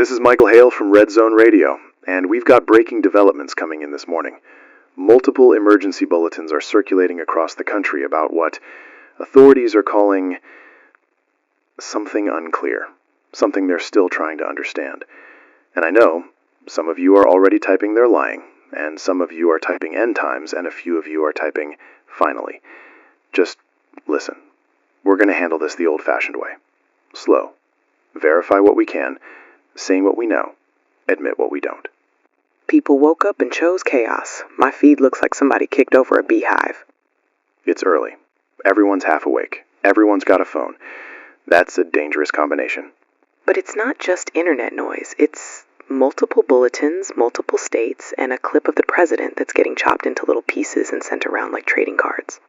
This is Michael Hale from Red Zone Radio, and we've got breaking developments coming in this morning. Multiple emergency bulletins are circulating across the country about what authorities are calling something unclear, something they're still trying to understand. And I know some of you are already typing "they're lying," and some of you are typing "end times," and a few of you are typing "finally." Just listen. We're going to handle this the old-fashioned way. Slow. Verify what we can, say what we know, admit what we don't. People woke up and chose chaos. My feed looks like somebody kicked over a beehive. It's early. Everyone's half awake. Everyone's got a phone. That's a dangerous combination. But it's not just internet noise. It's multiple bulletins, multiple states, and a clip of the president that's getting chopped into little pieces and sent around like trading cards.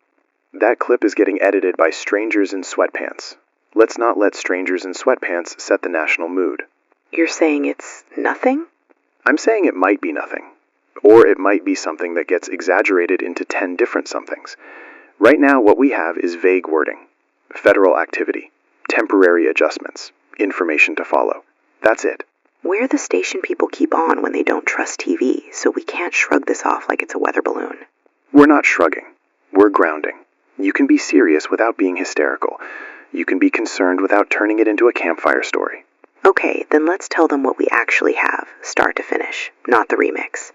That clip is getting edited by strangers in sweatpants. Let's not let strangers in sweatpants set the national mood. You're saying it's nothing? I'm saying it might be nothing. Or it might be something that gets exaggerated into 10 different somethings. Right now, what we have is vague wording. Federal activity. Temporary adjustments. Information to follow. That's it. We're the station people keep on when they don't trust TV, so we can't shrug this off like it's a weather balloon. We're not shrugging. We're grounding. You can be serious without being hysterical. You can be concerned without turning it into a campfire story. Okay, then let's tell them what we actually have, start to finish, not the remix.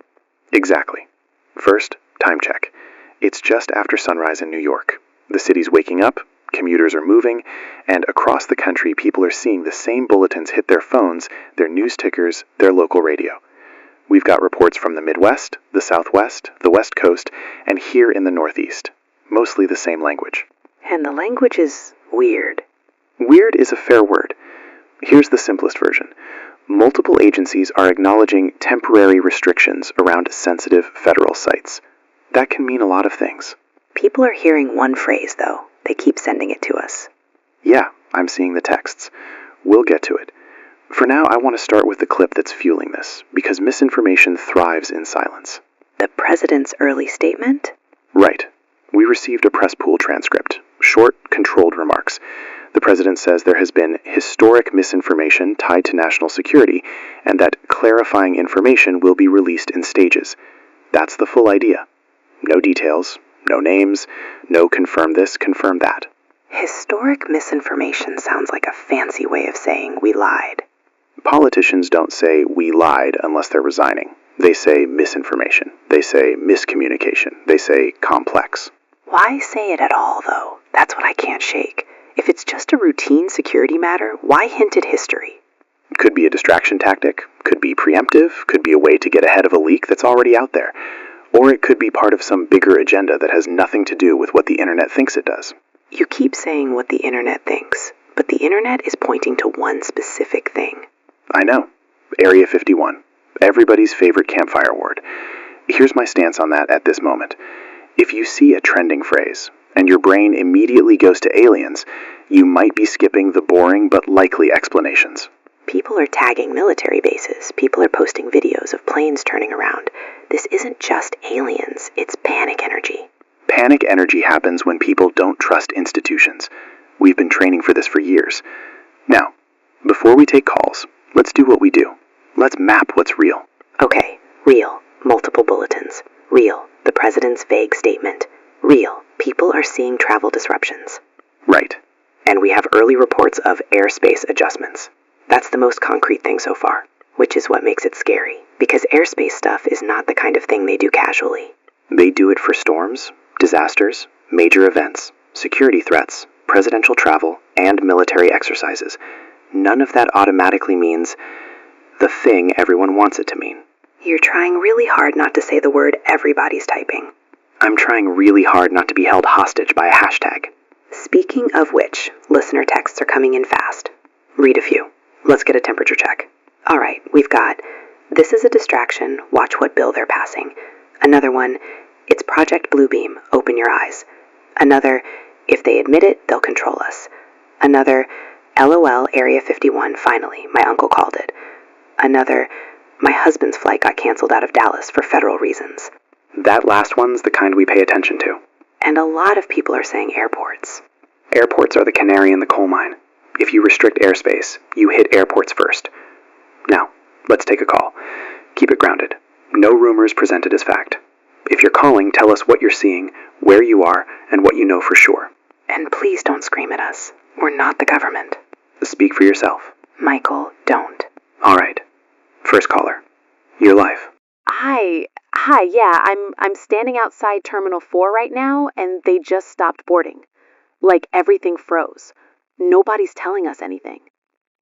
Exactly. First, time check. It's just after sunrise in New York. The city's waking up, commuters are moving, and across the country people are seeing the same bulletins hit their phones, their news tickers, their local radio. We've got reports from the Midwest, the Southwest, the West Coast, and here in the Northeast. Mostly the same language. And the language is weird. Weird is a fair word. Here's the simplest version. Multiple agencies are acknowledging temporary restrictions around sensitive federal sites. That can mean a lot of things. People are hearing one phrase, though. They keep sending it to us. Yeah, I'm seeing the texts. We'll get to it. For now, I want to start with the clip that's fueling this, because misinformation thrives in silence. The president's early statement? Right. We received a press pool transcript. Short, controlled remarks. The president says there has been historic misinformation tied to national security, and that clarifying information will be released in stages. That's the full idea. No details, no names, no confirm this, confirm that. Historic misinformation sounds like a fancy way of saying we lied. Politicians don't say we lied unless they're resigning. They say misinformation. They say miscommunication. They say complex. Why say it at all, though? That's what I can't shake. If it's just a routine security matter, why hint at history? Could be a distraction tactic, could be preemptive, could be a way to get ahead of a leak that's already out there. Or it could be part of some bigger agenda that has nothing to do with what the internet thinks it does. You keep saying what the internet thinks, but the internet is pointing to one specific thing. I know. Area 51. Everybody's favorite campfire word. Here's my stance on that at this moment. If you see a trending phrase, and your brain immediately goes to aliens, you might be skipping the boring but likely explanations. People are tagging military bases. People are posting videos of planes turning around. This isn't just aliens, it's panic energy. Panic energy happens when people don't trust institutions. We've been training for this for years. Now, before we take calls, let's do what we do. Let's map what's real. Okay, real. Multiple bulletins. Real. The president's vague statement. Real. People are seeing travel disruptions. Right. And we have early reports of airspace adjustments. That's the most concrete thing so far, which is what makes it scary, because airspace stuff is not the kind of thing they do casually. They do it for storms, disasters, major events, security threats, presidential travel, and military exercises. None of that automatically means the thing everyone wants it to mean. You're trying really hard not to say the word everybody's typing. I'm trying really hard not to be held hostage by a hashtag. Speaking of which, listener texts are coming in fast. Read a few. Let's get a temperature check. All right, we've got, this is a distraction, watch what bill they're passing. Another one, it's Project Bluebeam, open your eyes. Another, if they admit it, they'll control us. Another, LOL Area 51, finally, my uncle called it. Another, my husband's flight got canceled out of Dallas for federal reasons. That last one's the kind we pay attention to. And a lot of people are saying airports. Airports are the canary in the coal mine. If you restrict airspace, you hit airports first. Now, let's take a call. Keep it grounded. No rumors presented as fact. If you're calling, tell us what you're seeing, where you are, and what you know for sure. And please don't scream at us. We're not the government. Speak for yourself. Michael, don't. All right. First caller. Your life. Hi, yeah, I'm standing outside Terminal 4 right now, and they just stopped boarding. Like, everything froze. Nobody's telling us anything.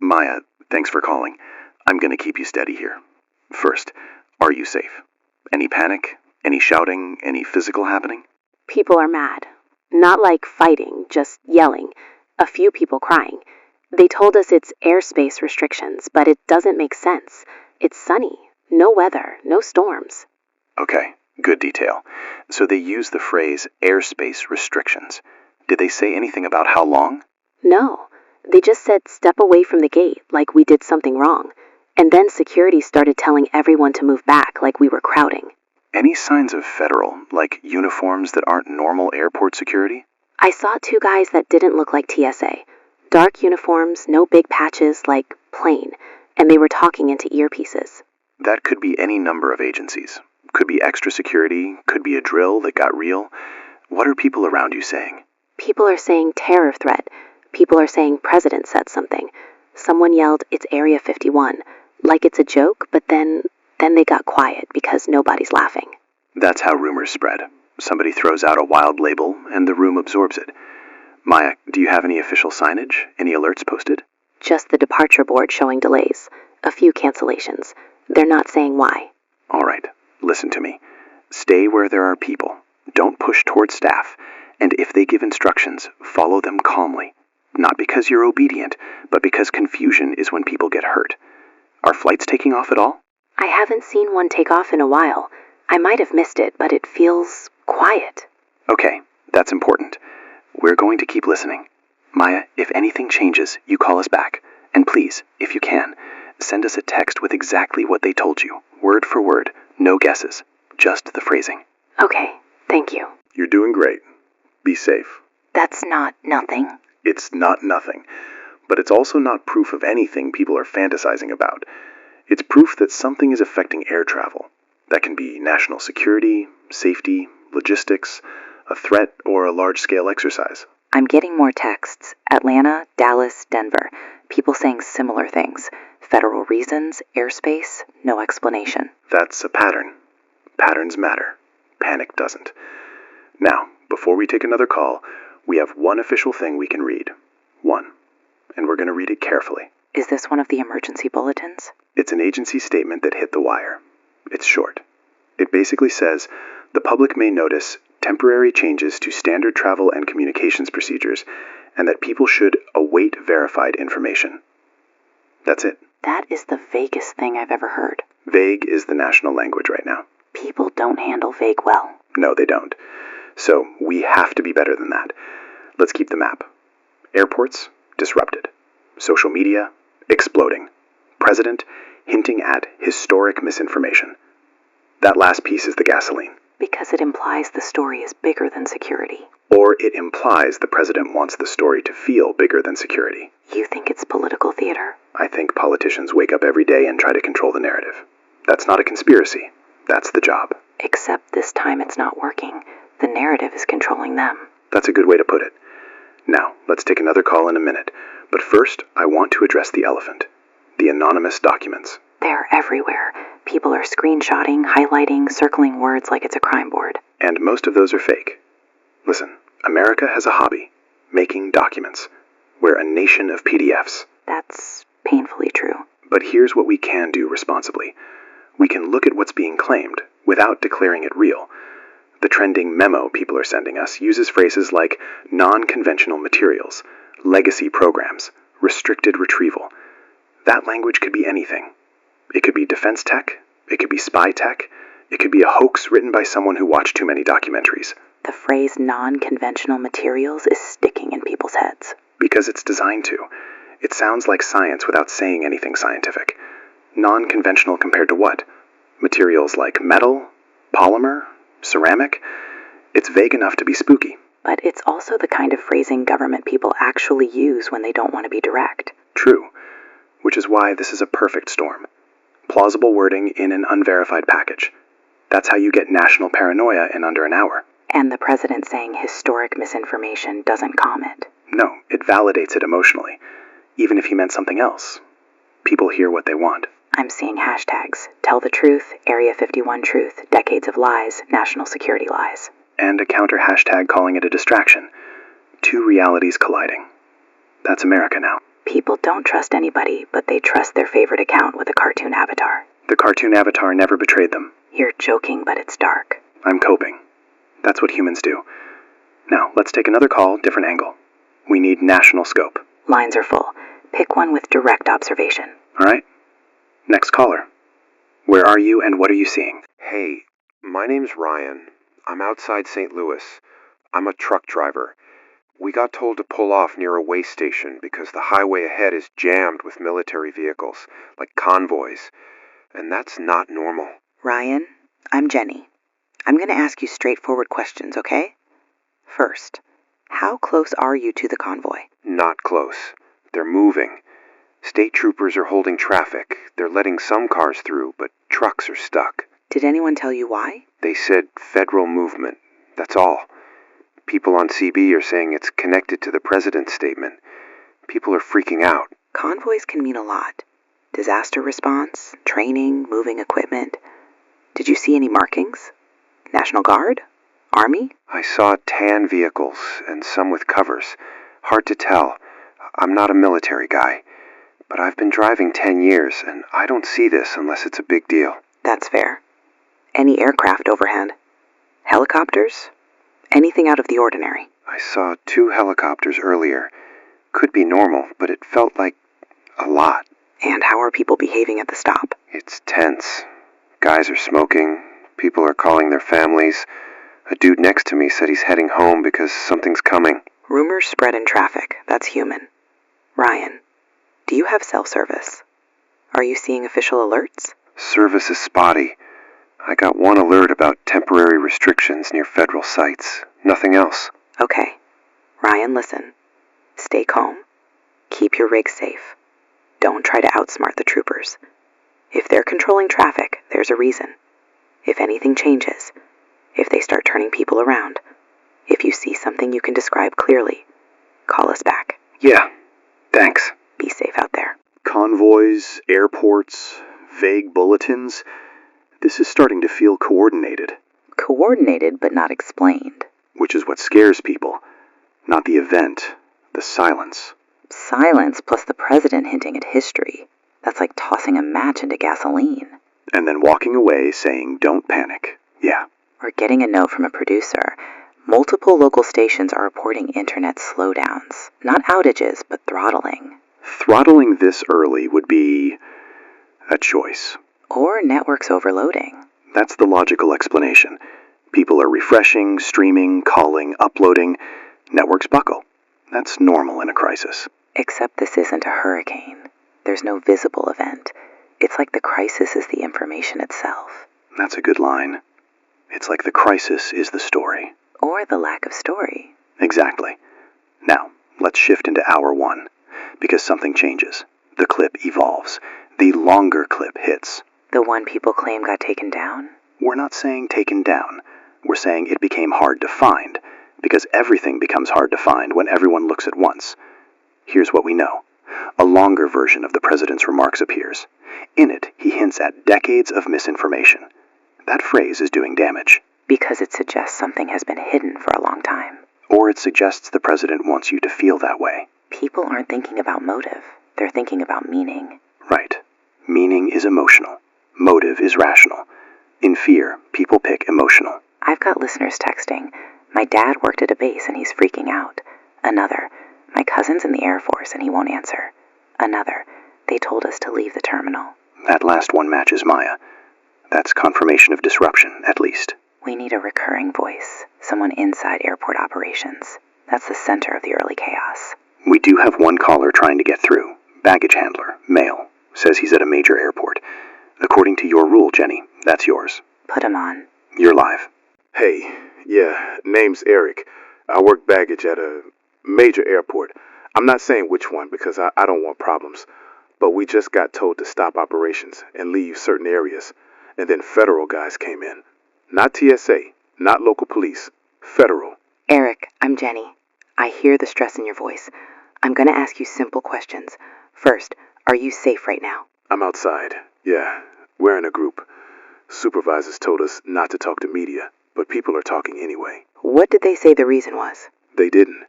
Maya, thanks for calling. I'm gonna keep you steady here. First, are you safe? Any panic? Any shouting? Any physical happening? People are mad. Not like fighting, just yelling. A few people crying. They told us it's airspace restrictions, but it doesn't make sense. It's sunny. No weather, no storms. Okay, good detail. So they use the phrase airspace restrictions. Did they say anything about how long? No, they just said step away from the gate, like we did something wrong. And then security started telling everyone to move back, like we were crowding. Any signs of federal, like uniforms that aren't normal airport security? I saw two guys that didn't look like TSA. Dark uniforms, no big patches, like plain, and they were talking into earpieces. That could be any number of agencies. Could be extra security, could be a drill that got real. What are people around you saying? People are saying terror threat. People are saying president said something. Someone yelled, it's Area 51, like it's a joke, but then they got quiet because nobody's laughing. That's how rumors spread. Somebody throws out a wild label, and the room absorbs it. Maya, do you have any official signage? Any alerts posted? Just the departure board showing delays. A few cancellations. They're not saying why. All right, listen to me. Stay where there are people. Don't push toward staff. And if they give instructions, follow them calmly. Not because you're obedient, but because confusion is when people get hurt. Are flights taking off at all? I haven't seen one take off in a while. I might have missed it, but it feels quiet. Okay, that's important. We're going to keep listening. Maya, if anything changes, you call us back. And please, if you can, send us a text with exactly what they told you. Word for word, no guesses. Just the phrasing. Okay, thank you. You're doing great. Be safe. That's not nothing. It's not nothing. But it's also not proof of anything people are fantasizing about. It's proof that something is affecting air travel. That can be national security, safety, logistics, a threat, or a large-scale exercise. I'm getting more texts. Atlanta, Dallas, Denver. People saying similar things. Federal reasons, airspace, no explanation. That's a pattern. Patterns matter. Panic doesn't. Now, before we take another call, we have one official thing we can read. One. And we're going to read it carefully. Is this one of the emergency bulletins? It's an agency statement that hit the wire. It's short. It basically says, the public may notice temporary changes to standard travel and communications procedures, and that people should await verified information. That's it. That is the vaguest thing I've ever heard. Vague is the national language right now. People don't handle vague well. No, they don't. So we have to be better than that. Let's keep the map. Airports, disrupted. Social media, exploding. President, hinting at historic misinformation. That last piece is the gasoline. Because it implies the story is bigger than security. Or it implies the president wants the story to feel bigger than security. You think it's political theater? I think politicians wake up every day and try to control the narrative. That's not a conspiracy. That's the job. Except this time it's not working. The narrative is controlling them. That's a good way to put it. Now, let's take another call in a minute. But first, I want to address the elephant. The anonymous documents. They're everywhere. People are screenshotting, highlighting, circling words like it's a crime board. And most of those are fake. Listen, America has a hobby. Making documents. We're a nation of PDFs. That's painfully true. But here's what we can do responsibly. We can look at what's being claimed without declaring it real. The trending memo people are sending us uses phrases like non-conventional materials, legacy programs, restricted retrieval. That language could be anything. It could be defense tech, it could be spy tech, it could be a hoax written by someone who watched too many documentaries. The phrase non-conventional materials is sticking in people's heads. Because it's designed to. It sounds like science without saying anything scientific. Non-conventional compared to what? Materials like metal, polymer, ceramic? It's vague enough to be spooky. But it's also the kind of phrasing government people actually use when they don't want to be direct. True. Which is why this is a perfect storm. plausible wording in an unverified package. That's how you get national paranoia in under an hour. And the president saying historic misinformation doesn't calm it. No, it validates it emotionally, even if he meant something else. People hear what they want. I'm seeing hashtags. Tell the truth, Area 51 truth, decades of lies, national security lies. And a counter hashtag calling it a distraction. Two realities colliding. That's America now. People don't trust anybody, but they trust their favorite account with a cartoon avatar. The cartoon avatar never betrayed them. You're joking, but it's dark. I'm coping. That's what humans do. Now, let's take another call, different angle. We need national scope. Lines are full. Pick one with direct observation. All right? Next caller. Where are you and what are you seeing? Hey, my name's Ryan. I'm outside St. Louis. I'm a truck driver. We got told to pull off near a way station because the highway ahead is jammed with military vehicles, like convoys. And that's not normal. Ryan, I'm Jenny. I'm going to ask you straightforward questions, okay? First, how close are you to the convoy? Not close. They're moving. State troopers are holding traffic. They're letting some cars through, but trucks are stuck. Did anyone tell you why? They said federal movement. That's all. People on CB are saying it's connected to the president's statement. People are freaking out. Convoys can mean a lot. Disaster response, training, moving equipment. Did you see any markings? National Guard? Army? I saw tan vehicles and some with covers. Hard to tell. I'm not a military guy. But I've been driving 10 years, and I don't see this unless it's a big deal. That's fair. Any aircraft overhead? Helicopters? Anything out of the ordinary? I saw 2 helicopters earlier. Could be normal, but it felt like a lot. And how are people behaving at the stop? It's tense. Guys are smoking. People are calling their families. A dude next to me said he's heading home because something's coming. Rumors spread in traffic. That's human. Ryan, do you have self-service? Are you seeing official alerts? Service is spotty. I got one alert about temporary restrictions near federal sites. Nothing else. Okay. Ryan, listen. Stay calm. Keep your rig safe. Don't try to outsmart the troopers. If they're controlling traffic, there's a reason. If anything changes, if they start turning people around, if you see something you can describe clearly, call us back. Yeah, thanks. Be safe out there. Convoys, airports, vague bulletins. This is starting to feel coordinated. Coordinated but not explained. Which is what scares people. Not the event, the silence. Silence plus the president hinting at history. That's like tossing a match into gasoline. And then walking away saying, don't panic. Yeah. Or getting a note from a producer. Multiple local stations are reporting internet slowdowns. Not outages, but throttling. Throttling this early would be a choice. Or networks overloading. That's the logical explanation. People are refreshing, streaming, calling, uploading. Networks buckle. That's normal in a crisis. Except this isn't a hurricane. There's no visible event. It's like the crisis is the information itself. That's a good line. It's like the crisis is the story. Or the lack of story. Exactly. Now, let's shift into hour 1. Because something changes. The clip evolves. The longer clip hits. The one people claim got taken down? We're not saying taken down. We're saying it became hard to find. Because everything becomes hard to find when everyone looks at once. Here's what we know. A longer version of the president's remarks appears. In it, he hints at decades of misinformation. That phrase is doing damage. Because it suggests something has been hidden for a long time. Or it suggests the president wants you to feel that way. People aren't thinking about motive. They're thinking about meaning. Right. Meaning is emotional. Motive is rational. In fear, people pick emotional. I've got listeners texting. My dad worked at a base and he's freaking out. Another. My cousin's in the Air Force and he won't answer. Another. They told us to leave the terminal. That last one matches Maya. That's confirmation of disruption, at least. We need a recurring voice. Someone inside airport operations. That's the center of the early chaos. We do have one caller trying to get through. Baggage handler, male. Says he's at a major airport. According to your rule, Jenny, that's yours. Put him on. You're live. Hey, yeah, name's Eric. I work baggage at a major airport. I'm not saying which one because I don't want problems. but we just got told to stop operations and leave certain areas. And then federal guys came in. Not TSA, not local police. Federal. Eric, I'm Jenny. I hear the stress in your voice. I'm going to ask you simple questions. First, are you safe right now? I'm outside. Yeah, we're in a group. Supervisors told us not to talk to media, but people are talking anyway. What did they say the reason was? They didn't.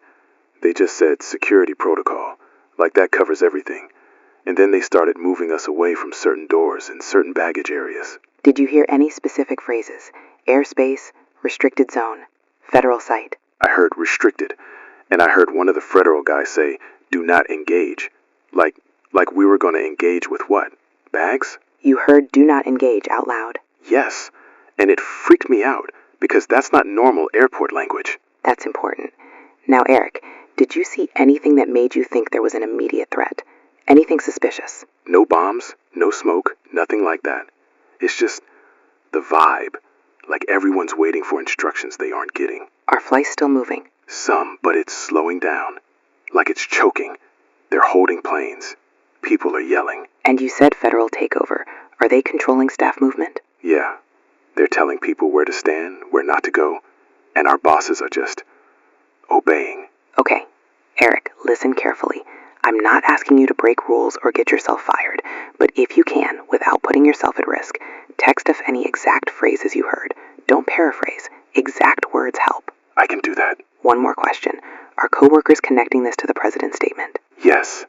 They just said security protocol, like that covers everything. And then they started moving us away from certain doors and certain baggage areas. Did you hear any specific phrases? Airspace, restricted zone, federal site. I heard restricted, and I heard one of the federal guys say, do not engage. Like we were going to engage with what? Bags? You heard do not engage out loud. Yes, and it freaked me out, because that's not normal airport language. That's important. Now, Eric, did you see anything that made you think there was an immediate threat? Anything suspicious? No bombs, no smoke, nothing like that. It's just the vibe, like everyone's waiting for instructions they aren't getting. Are flights still moving? Some, but it's slowing down, like it's choking. They're holding planes. People are yelling. And you said federal takeover. Are they controlling staff movement? Yeah, they're telling people where to stand, where not to go, and our bosses are just obeying. Okay, Eric, listen carefully. I'm not asking you to break rules or get yourself fired, but if you can, without putting yourself at risk, text us any exact phrases you heard. Don't paraphrase. Exact words help. I can do that. One more question. Are coworkers connecting this to the president's statement? Yes.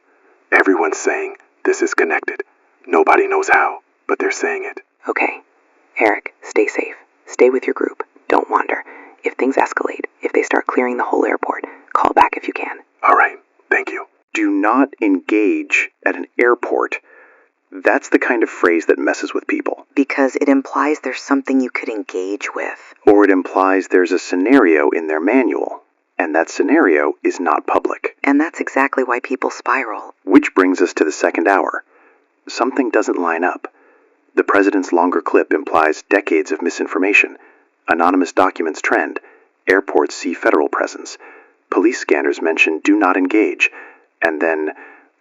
Everyone's saying this is connected. Nobody knows how, but they're saying it. Okay. Eric, stay safe. Stay with your group. Don't wander. If things escalate, if they start clearing the whole airport, call back if you can. All right. Thank you. Do not engage at an airport. That's the kind of phrase that messes with people. Because it implies there's something you could engage with. Or it implies there's a scenario in their manual, and that scenario is not public. And that's exactly why people spiral. Which brings us to the second hour. Something doesn't line up. The president's longer clip implies decades of misinformation. Anonymous documents trend. Airports see federal presence. Police scanners mention do not engage. And then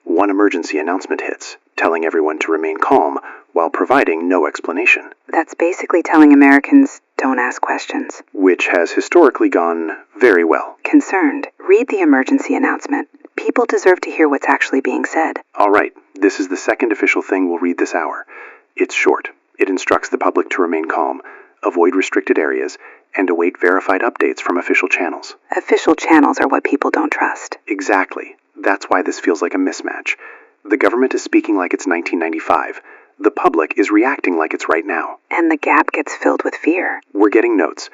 one emergency announcement hits, telling everyone to remain calm while providing no explanation. That's basically telling Americans, don't ask questions. Which has historically gone very well. Concerned, read the emergency announcement. People deserve to hear what's actually being said. All right, this is the second official thing we'll read this hour. It's short. It instructs the public to remain calm, avoid restricted areas, and await verified updates from official channels. Official channels are what people don't trust. Exactly. That's why this feels like a mismatch. The government is speaking like it's 1995. The public is reacting like it's right now. And the gap gets filled with fear. We're getting notes.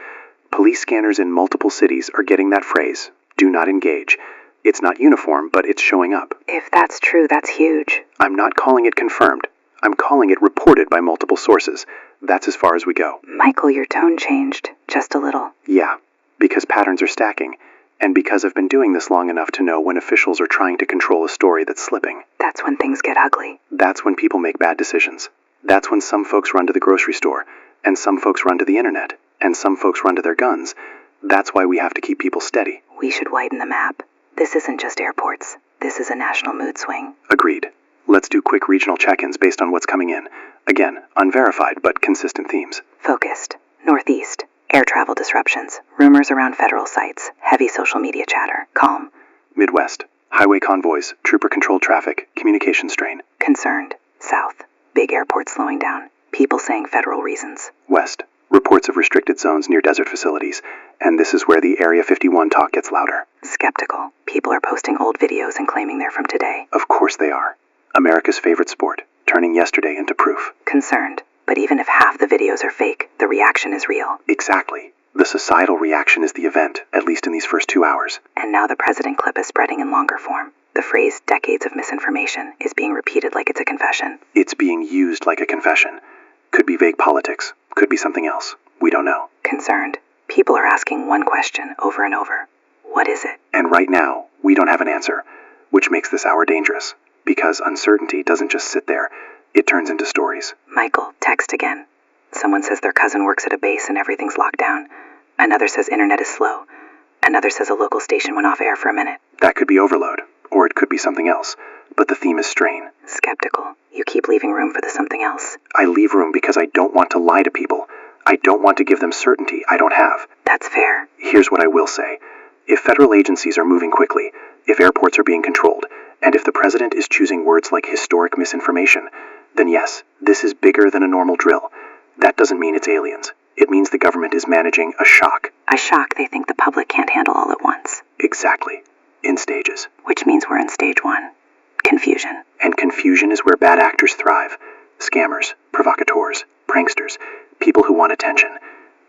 Police scanners in multiple cities are getting that phrase, do not engage. It's not uniform, but it's showing up. If that's true, that's huge. I'm not calling it confirmed. I'm calling it reported by multiple sources. That's as far as we go. Michael, your tone changed. Just a little. Yeah, because patterns are stacking. And because I've been doing this long enough to know when officials are trying to control a story that's slipping. That's when things get ugly. That's when people make bad decisions. That's when some folks run to the grocery store, and some folks run to the internet, and some folks run to their guns. That's why we have to keep people steady. We should widen the map. This isn't just airports. This is a national mood swing. Agreed. Let's do quick regional check-ins based on what's coming in. Again, unverified but consistent themes. Focused. Northeast. Air travel disruptions, rumors around federal sites, heavy social media chatter, calm. Midwest, highway convoys, trooper-controlled traffic, communication strain. Concerned. South, big airport slowing down, people saying federal reasons. West, reports of restricted zones near desert facilities, and this is where the Area 51 talk gets louder. Skeptical. People are posting old videos and claiming they're from today. Of course they are. America's favorite sport, turning yesterday into proof. Concerned. But even if half the videos are fake, the reaction is real. Exactly. The societal reaction is the event, at least in these first 2 hours. And now the president clip is spreading in longer form. The phrase decades of misinformation is being repeated like it's a confession. It's being used like a confession. Could be vague politics. Could be something else. We don't know. Concerned. People are asking one question over and over. What is it? And right now, we don't have an answer, which makes this hour dangerous. Because uncertainty doesn't just sit there. It turns into stories. Michael, text again. Someone says their cousin works at a base and everything's locked down. Another says internet is slow. Another says a local station went off air for a minute. That could be overload, or it could be something else. but the theme is strain. Skeptical. You keep leaving room for the something else. I leave room because I don't want to lie to people. I don't want to give them certainty I don't have. That's fair. Here's what I will say. If federal agencies are moving quickly, if airports are being controlled, and if the president is choosing words like historic misinformation, then yes, this is bigger than a normal drill. That doesn't mean it's aliens. It means the government is managing a shock. A shock they think the public can't handle all at once. Exactly. In stages. Which means we're in stage 1. Confusion. And confusion is where bad actors thrive. Scammers, provocateurs, pranksters, people who want attention.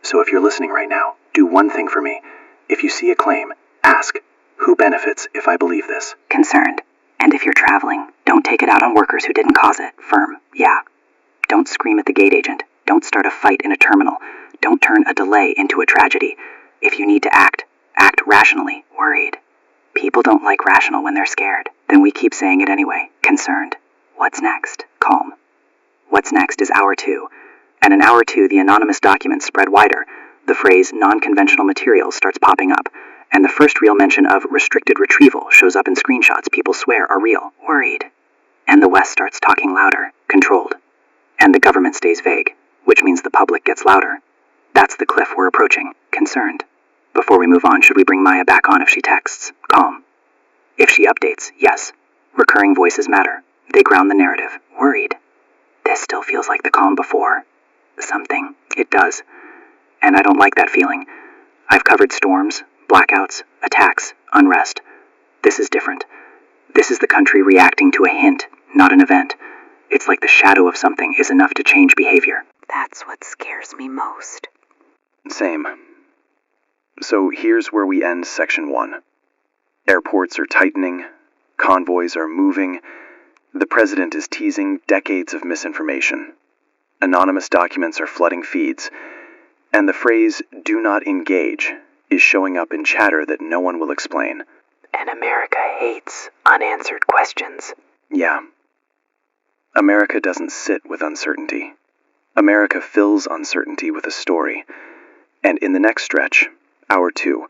So if you're listening right now, do one thing for me. If you see a claim, ask, who benefits if I believe this? Concerned. And if you're traveling, don't take it out on workers who didn't cause it. Firm. Yeah. Don't scream at the gate agent. Don't start a fight in a terminal. Don't turn a delay into a tragedy. If you need to act rationally. Worried. People don't like rational when they're scared. Then we keep saying it anyway. Concerned. What's next? Calm. What's next is hour 2. And in hour 2, the anonymous documents spread wider. The phrase non-conventional materials starts popping up. And the first real mention of restricted retrieval shows up in screenshots people swear are real. Worried. And the West starts talking louder. Controlled. And the government stays vague, which means the public gets louder. That's the cliff we're approaching. Concerned. Before we move on, should we bring Maya back on if she texts? Calm. If she updates, yes. Recurring voices matter. They ground the narrative. Worried. This still feels like the calm before. Something. It does. And I don't like that feeling. I've covered storms, blackouts, attacks, unrest. This is different. This is the country reacting to a hint, not an event. It's like the shadow of something is enough to change behavior. That's what scares me most. Same. So here's where we end section 1. Airports are tightening, convoys are moving, the president is teasing decades of misinformation, anonymous documents are flooding feeds, and the phrase, "do not engage," is showing up in chatter that no one will explain. And America hates unanswered questions. Yeah. America doesn't sit with uncertainty. America fills uncertainty with a story. And in the next stretch, hour 2,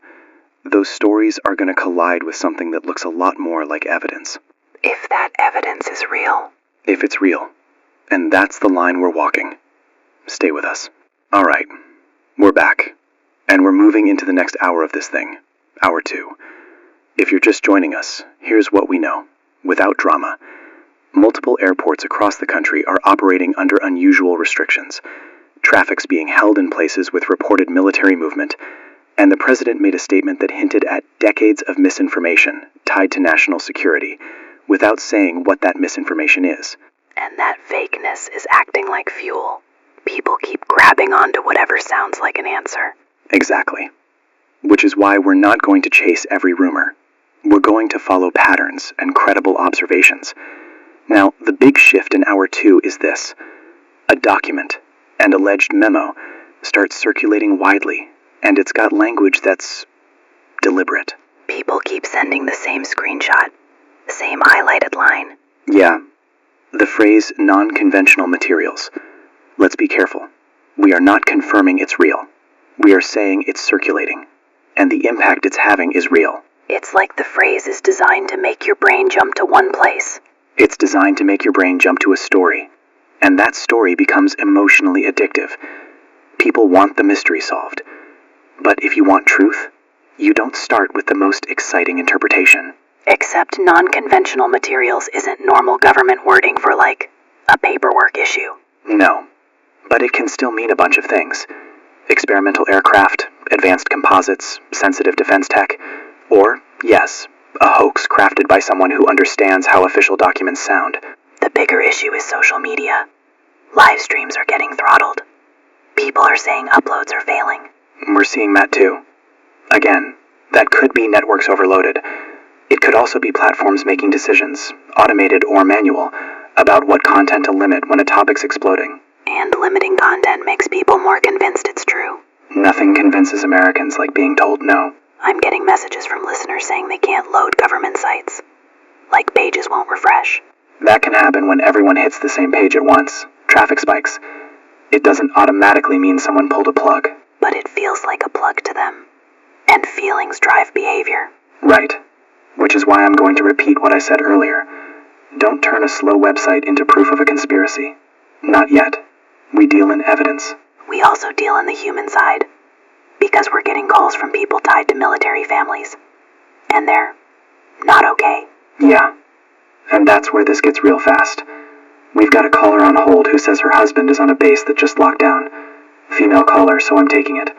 those stories are going to collide with something that looks a lot more like evidence. If that evidence is real. If it's real. And that's the line we're walking. Stay with us. All right. We're back. And we're moving into the next hour of this thing. Hour 2. If you're just joining us, here's what we know. Without drama. Multiple airports across the country are operating under unusual restrictions. Traffic's being held in places with reported military movement, and the president made a statement that hinted at decades of misinformation tied to national security, without saying what that misinformation is. And that vagueness is acting like fuel. People keep grabbing onto whatever sounds like an answer. Exactly. Which is why we're not going to chase every rumor. We're going to follow patterns and credible observations. Now, the big shift in hour 2 is this. A document, an alleged memo, starts circulating widely, and it's got language that's deliberate. People keep sending the same screenshot, the same highlighted line. Yeah. The phrase non-conventional materials. Let's be careful. We are not confirming it's real. We are saying it's circulating, and the impact it's having is real. It's like the phrase is designed to make your brain jump to one place. It's designed to make your brain jump to a story, and that story becomes emotionally addictive. People want the mystery solved. But if you want truth, you don't start with the most exciting interpretation. Except non-conventional materials isn't normal government wording for, like, a paperwork issue. No, but it can still mean a bunch of things. Experimental aircraft, advanced composites, sensitive defense tech, or, yes, a hoax crafted by someone who understands how official documents sound. The bigger issue is social media. Live streams are getting throttled. People are saying uploads are failing. We're seeing that too. Again, that could be networks overloaded. It could also be platforms making decisions, automated or manual, about what content to limit when a topic's exploding. And limiting content makes people more convinced it's true. Nothing convinces Americans like being told no. I'm getting messages from listeners saying they can't load government sites. Like pages won't refresh. That can happen when everyone hits the same page at once. Traffic spikes. It doesn't automatically mean someone pulled a plug. But it feels like a plug to them. And feelings drive behavior. Right. Which is why I'm going to repeat what I said earlier. Don't turn a slow website into proof of a conspiracy. Not yet. We deal in evidence. We also deal in the human side, because we're getting calls from people tied to military families. And they're not okay. Yeah. And that's where this gets real fast. We've got a caller on hold who says her husband is on a base that just locked down. Female caller, so I'm taking it.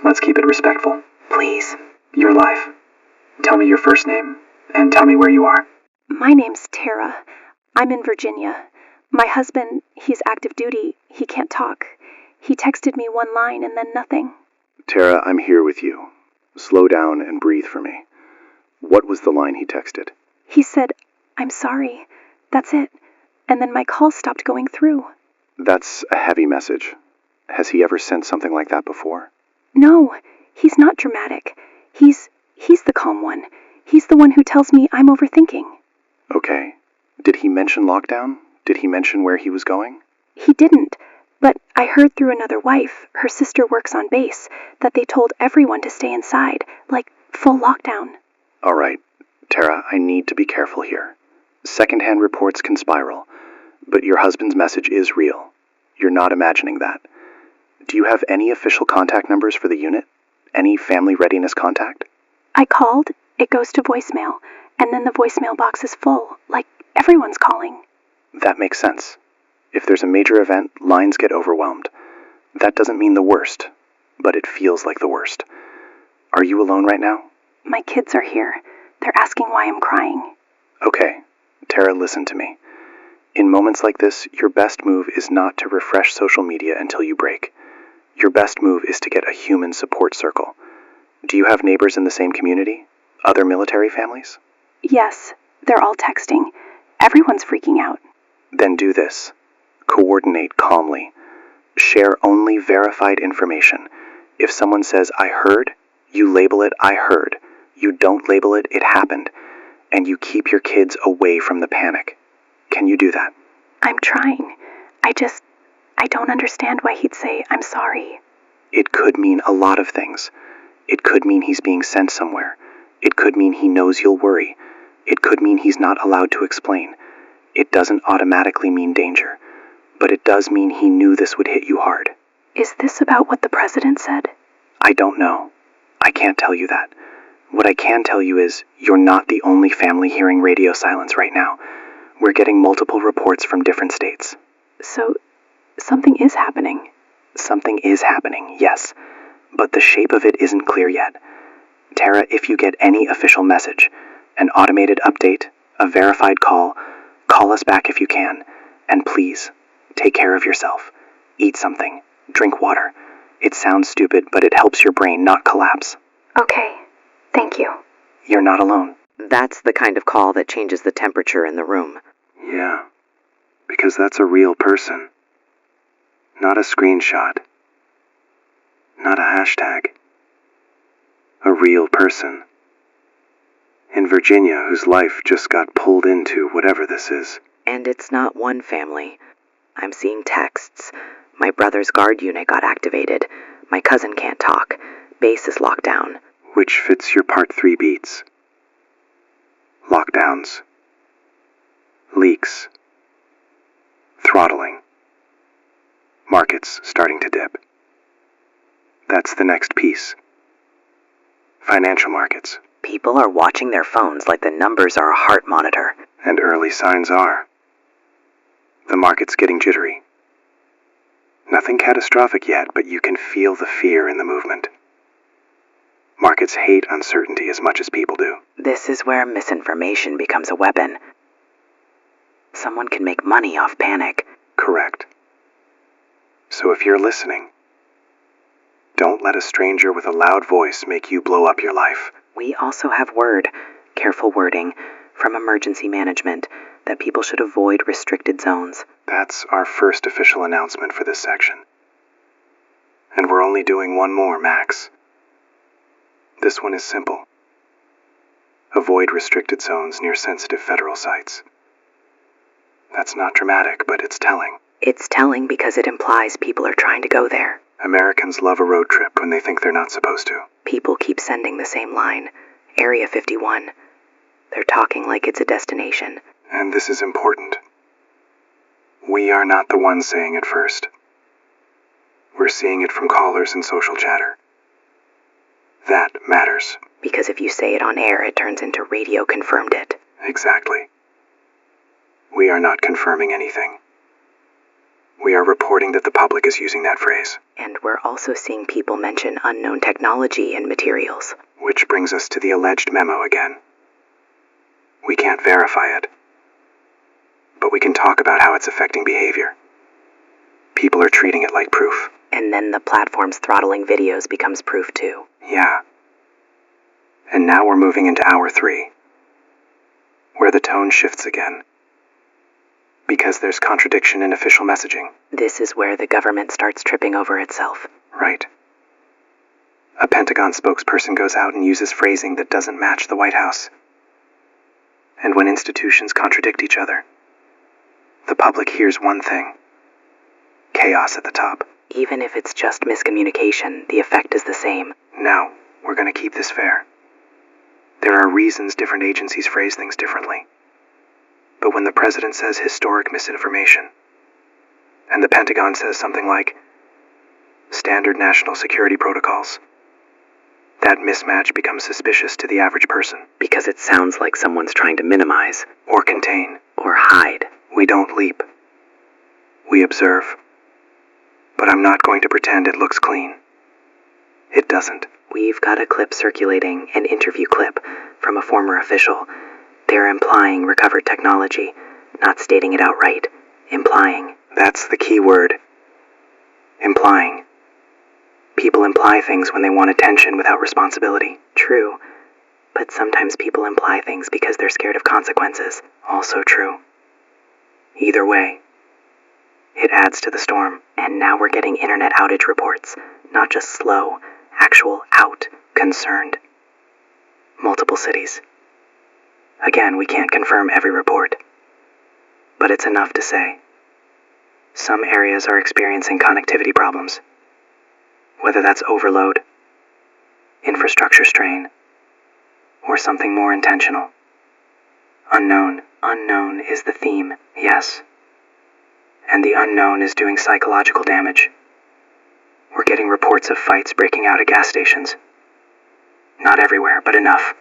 Let's keep it respectful. Please. Your life. Tell me your first name, and tell me where you are. My name's Tara. I'm in Virginia. My husband, he's active duty. He can't talk. He texted me one line and then nothing. Tara, I'm here with you. Slow down and breathe for me. What was the line he texted? He said, "I'm sorry. That's it." And then my call stopped going through. That's a heavy message. Has he ever sent something like that before? No, he's not dramatic. He's the calm one. He's the one who tells me I'm overthinking. Okay. Did he mention lockdown? Did he mention where he was going? He didn't, but I heard through another wife, her sister works on base, that they told everyone to stay inside, like full lockdown. All right. Tara, I need to be careful here. Secondhand reports can spiral, but your husband's message is real. You're not imagining that. Do you have any official contact numbers for the unit? Any family readiness contact? I called, it goes to voicemail, and then the voicemail box is full, like everyone's calling. That makes sense. If there's a major event, lines get overwhelmed. That doesn't mean the worst, but it feels like the worst. Are you alone right now? My kids are here. They're asking why I'm crying. Okay. Tara, listen to me. In moments like this, your best move is not to refresh social media until you break. Your best move is to get a human support circle. Do you have neighbors in the same community? Other military families? Yes, they're all texting. Everyone's freaking out. Then do this. Coordinate calmly. Share only verified information. If someone says, "I heard," you label it, "I heard." You don't label it, "It happened." And you keep your kids away from the panic. Can you do that? I'm trying. I don't understand why he'd say I'm sorry. It could mean a lot of things. It could mean he's being sent somewhere. It could mean he knows you'll worry. It could mean he's not allowed to explain. It doesn't automatically mean danger, but it does mean he knew this would hit you hard. Is this about what the president said? I don't know. I can't tell you that. What I can tell you is you're not the only family hearing radio silence right now. We're getting multiple reports from different states. So, something is happening. Something is happening, yes, but the shape of it isn't clear yet. Tara, if you get any official message, an automated update, a verified call us back if you can, and please, take care of yourself. Eat something, drink water. It sounds stupid, but it helps your brain not collapse. Okay, thank you. You're not alone. That's the kind of call that changes the temperature in the room. Yeah, because that's a real person. Not a screenshot. Not a hashtag. A real person. In Virginia, whose life just got pulled into whatever this is. And it's not one family. I'm seeing texts. My brother's guard unit got activated. My cousin can't talk. Base is locked down. Which fits your part 3 beats. Lockdowns. Leaks. Throttling. Markets starting to dip. That's the next piece. Financial markets. People are watching their phones like the numbers are a heart monitor. And early signs are. The market's getting jittery. Nothing catastrophic yet, but you can feel the fear in the movement. Markets hate uncertainty as much as people do. This is where misinformation becomes a weapon. Someone can make money off panic. Correct. So if you're listening, don't let a stranger with a loud voice make you blow up your life. We also have careful wording, from emergency management that people should avoid restricted zones. That's our first official announcement for this section. And we're only doing one more, Max. This one is simple. Avoid restricted zones near sensitive federal sites. That's not dramatic, but it's telling. It's telling because it implies people are trying to go there. Americans love a road trip when they think they're not supposed to. People keep sending the same line. Area 51. They're talking like it's a destination. And this is important. We are not the ones saying it first. We're seeing it from callers and social chatter. That matters. Because if you say it on air, it turns into radio confirmed it. Exactly. We are not confirming anything. We are reporting that the public is using that phrase. And we're also seeing people mention unknown technology in materials. Which brings us to the alleged memo again. We can't verify it, but we can talk about how it's affecting behavior. People are treating it like proof. And then the platform's throttling videos becomes proof too. Yeah. And now we're moving into hour 3, where the tone shifts again. Because there's contradiction in official messaging. This is where the government starts tripping over itself. Right. A Pentagon spokesperson goes out and uses phrasing that doesn't match the White House. And when institutions contradict each other, the public hears one thing: chaos at the top. Even if it's just miscommunication, the effect is the same. No, we're going to keep this fair. There are reasons different agencies phrase things differently. But when the president says historic misinformation, and the Pentagon says something like standard national security protocols, that mismatch becomes suspicious to the average person. Because it sounds like someone's trying to minimize. Or contain. Or hide. We don't leap. We observe. But I'm not going to pretend it looks clean. It doesn't. We've got a clip circulating, an interview clip, from a former official. They're implying recovered technology, not stating it outright. Implying. That's the key word. Implying. People imply things when they want attention without responsibility. True. But sometimes people imply things because they're scared of consequences. Also true. Either way, it adds to the storm. And now we're getting internet outage reports. Not just slow, actual out, concerned. Multiple cities. Again, we can't confirm every report. But it's enough to say some areas are experiencing connectivity problems. Whether that's overload, infrastructure strain, or something more intentional. Unknown. Unknown is the theme, yes. And the unknown is doing psychological damage. We're getting reports of fights breaking out at gas stations. Not everywhere, but enough.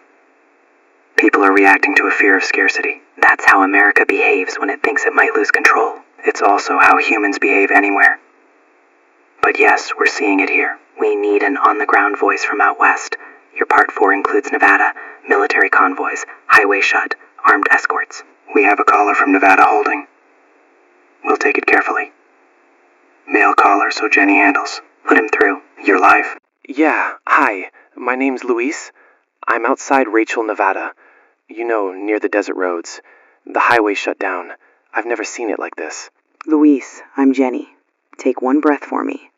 People are reacting to a fear of scarcity. That's how America behaves when it thinks it might lose control. It's also how humans behave anywhere. But yes, we're seeing it here. We need an on-the-ground voice from out west. Your Part 4 includes Nevada, military convoys, highway shut, armed escorts. We have a caller from Nevada holding. We'll take it carefully. Male caller, so Jenny handles. Put him through. You're live. Yeah, hi. My name's Luis. I'm outside Rachel, Nevada. You know, near the desert roads. The highway shut down. I've never seen it like this. Luis, I'm Jenny. Take one breath for me.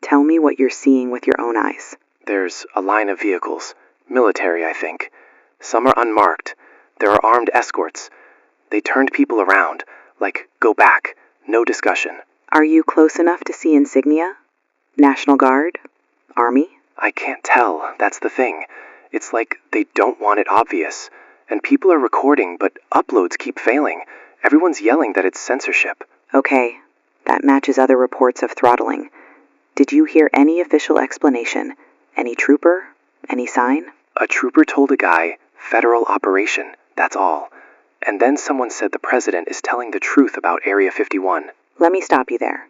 Tell me what you're seeing with your own eyes. There's a line of vehicles. Military, I think. Some are unmarked. There are armed escorts. They turned people around. Like, go back. No discussion. Are you close enough to see insignia? National Guard? Army? I can't tell. That's the thing. It's like they don't want it obvious. And people are recording, but uploads keep failing. Everyone's yelling that it's censorship. Okay. That matches other reports of throttling. Did you hear any official explanation? Any trooper? Any sign? A trooper told a guy, federal operation. That's all. And then someone said the president is telling the truth about Area 51. Let me stop you there.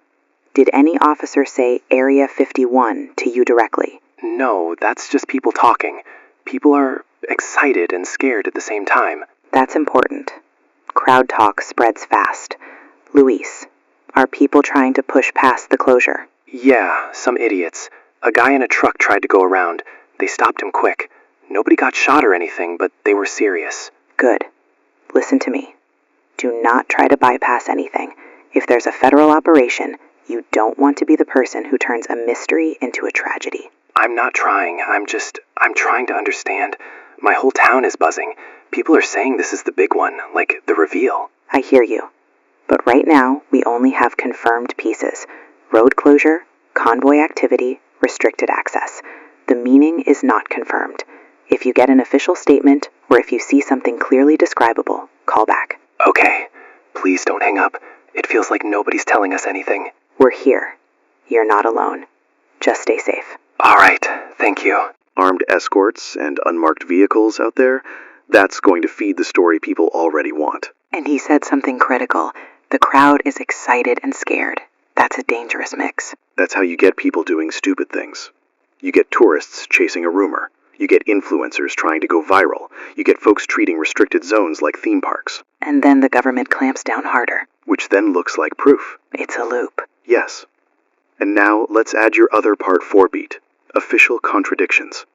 Did any officer say Area 51 to you directly? No, that's just people talking. People are excited and scared at the same time. That's important. Crowd talk spreads fast. Luis, are people trying to push past the closure? Yeah, some idiots. A guy in a truck tried to go around. They stopped him quick. Nobody got shot or anything, but they were serious. Good. Listen to me. Do not try to bypass anything. If there's a federal operation, you don't want to be the person who turns a mystery into a tragedy. I'm not trying. I'm trying to understand. My whole town is buzzing. People are saying this is the big one, like the reveal. I hear you. But right now, we only have confirmed pieces. Road closure, convoy activity, restricted access. The meaning is not confirmed. If you get an official statement, or if you see something clearly describable, call back. Okay, please don't hang up. It feels like nobody's telling us anything. We're here. You're not alone. Just stay safe. All right, thank you. Armed escorts and unmarked vehicles out there, that's going to feed the story people already want. And he said something critical. The crowd is excited and scared. That's a dangerous mix. That's how you get people doing stupid things. You get tourists chasing a rumor. You get influencers trying to go viral. You get folks treating restricted zones like theme parks. And then the government clamps down harder. Which then looks like proof. It's a loop. Yes. And now let's add your other Part 4 beat. Official contradictions.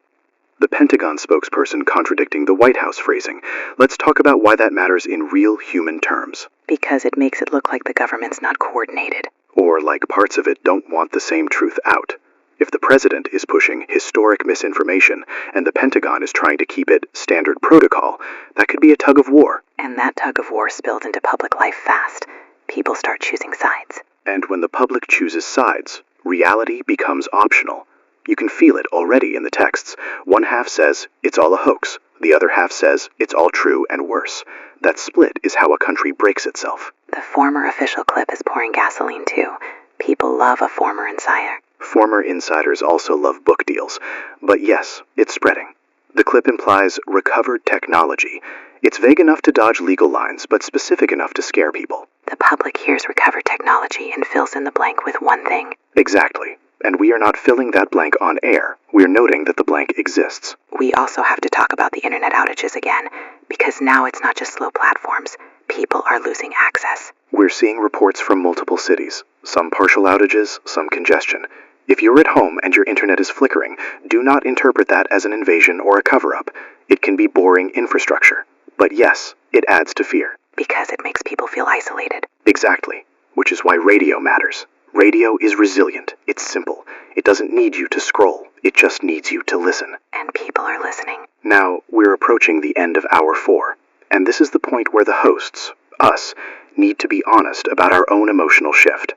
The Pentagon spokesperson contradicting the White House phrasing. Let's talk about why that matters in real human terms. Because it makes it look like the government's not coordinated. Or like parts of it don't want the same truth out. If the president is pushing historic misinformation and the Pentagon is trying to keep it standard protocol, that could be a tug of war. And that tug of war spilled into public life fast. People start choosing sides. And when the public chooses sides, reality becomes optional. You can feel it already in the texts. One half says, it's all a hoax. The other half says, it's all true and worse. That split is how a country breaks itself. The former official clip is pouring gasoline too. People love a former insider. Former insiders also love book deals. But yes, it's spreading. The clip implies recovered technology. It's vague enough to dodge legal lines, but specific enough to scare people. The public hears recovered technology and fills in the blank with one thing. Exactly. And we are not filling that blank on air. We're noting that the blank exists. We also have to talk about the internet outages again, because now it's not just slow platforms. People are losing access. We're seeing reports from multiple cities. Some partial outages, some congestion. If you're at home and your internet is flickering, do not interpret that as an invasion or a cover-up. It can be boring infrastructure. But yes, it adds to fear. Because it makes people feel isolated. Exactly. Which is why radio matters. Radio is resilient. It's simple. It doesn't need you to scroll. It just needs you to listen. And people are listening. Now, we're approaching the end of Hour 4. And this is the point where the hosts, us, need to be honest about our own emotional shift.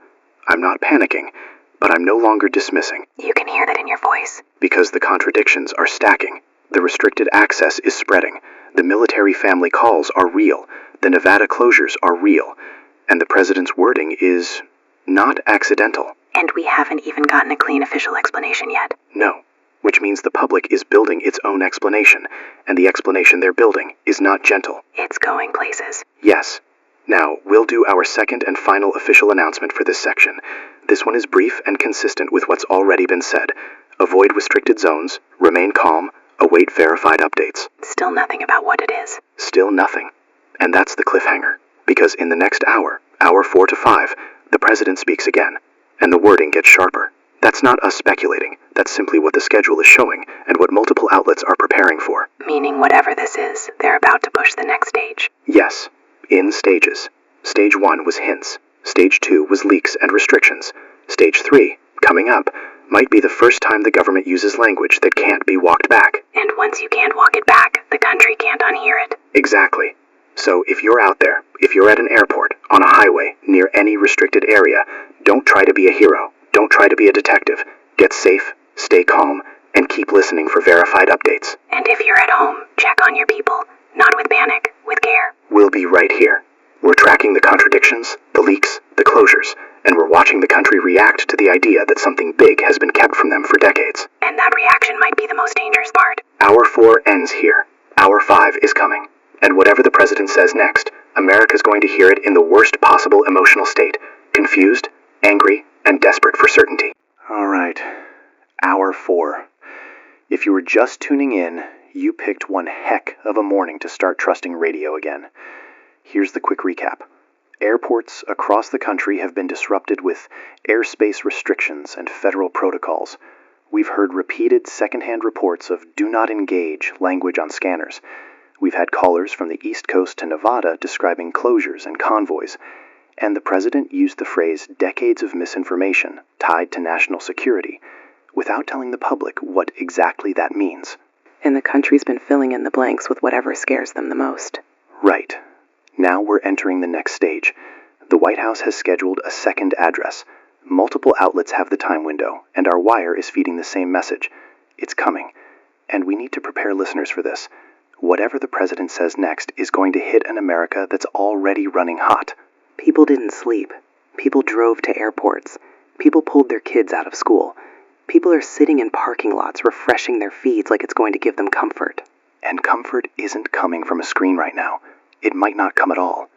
I'm not panicking, but I'm no longer dismissing. You can hear that in your voice. Because the contradictions are stacking. The restricted access is spreading. The military family calls are real. The Nevada closures are real. And the president's wording is not accidental. And we haven't even gotten a clean official explanation yet. No, which means the public is building its own explanation, and the explanation they're building is not gentle. It's going places. Yes. Now, we'll do our second and final official announcement for this section. This one is brief and consistent with what's already been said. Avoid restricted zones, remain calm, await verified updates. Still nothing about what it is. Still nothing. And that's the cliffhanger. Because in the next hour, hour 4 to 5, the president speaks again, and the wording gets sharper. That's not us speculating. That's simply what the schedule is showing, and what multiple outlets are preparing for. Meaning whatever this is, they're about to push the next stage. Yes, in stages. Stage 1 was hints. Stage 2 was leaks and restrictions. Stage 3, coming up, might be the first time the government uses language that can't be walked back. And once you can't walk it back, the country can't unhear it. Exactly. So if you're out there, if you're at an airport, on a highway, near any restricted area, don't try to be a hero. Don't try to be a detective. Get safe, stay calm, and keep listening for verified updates. And if you're at home, check on your people. Not with panic, with care. We'll be right here. We're tracking the contradictions, the leaks, the closures, and we're watching the country react to the idea that something big has been kept from them for decades. And that reaction might be the most dangerous part. Hour 4 ends here. Hour 5 is coming. And whatever the president says next, America's going to hear it in the worst possible emotional state. Confused, angry, and desperate for certainty. All right. Hour 4. If you were just tuning in, you picked one heck of a morning to start trusting radio again. Here's the quick recap. Airports across the country have been disrupted with airspace restrictions and federal protocols. We've heard repeated secondhand reports of do not engage language on scanners. We've had callers from the East Coast to Nevada describing closures and convoys. And the president used the phrase decades of misinformation tied to national security without telling the public what exactly that means. And the country's been filling in the blanks with whatever scares them the most. Right. Now we're entering the next stage. The White House has scheduled a second address. Multiple outlets have the time window, and our wire is feeding the same message. It's coming. And we need to prepare listeners for this. Whatever the president says next is going to hit an America that's already running hot. People didn't sleep. People drove to airports. People pulled their kids out of school. People are sitting in parking lots refreshing their feeds like it's going to give them comfort. And comfort isn't coming from a screen right now. It might not come at all.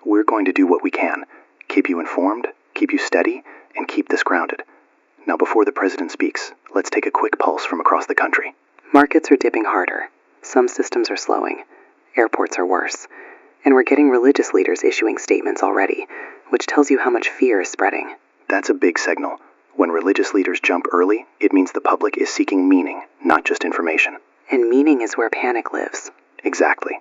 We're going to do what we can. Keep you informed, keep you steady, and keep this grounded. Now before the president speaks, let's take a quick pulse from across the country. Markets are dipping harder. Some systems are slowing. Airports are worse. And we're getting religious leaders issuing statements already, which tells you how much fear is spreading. That's a big signal. When religious leaders jump early, it means the public is seeking meaning, not just information. And meaning is where panic lives. Exactly.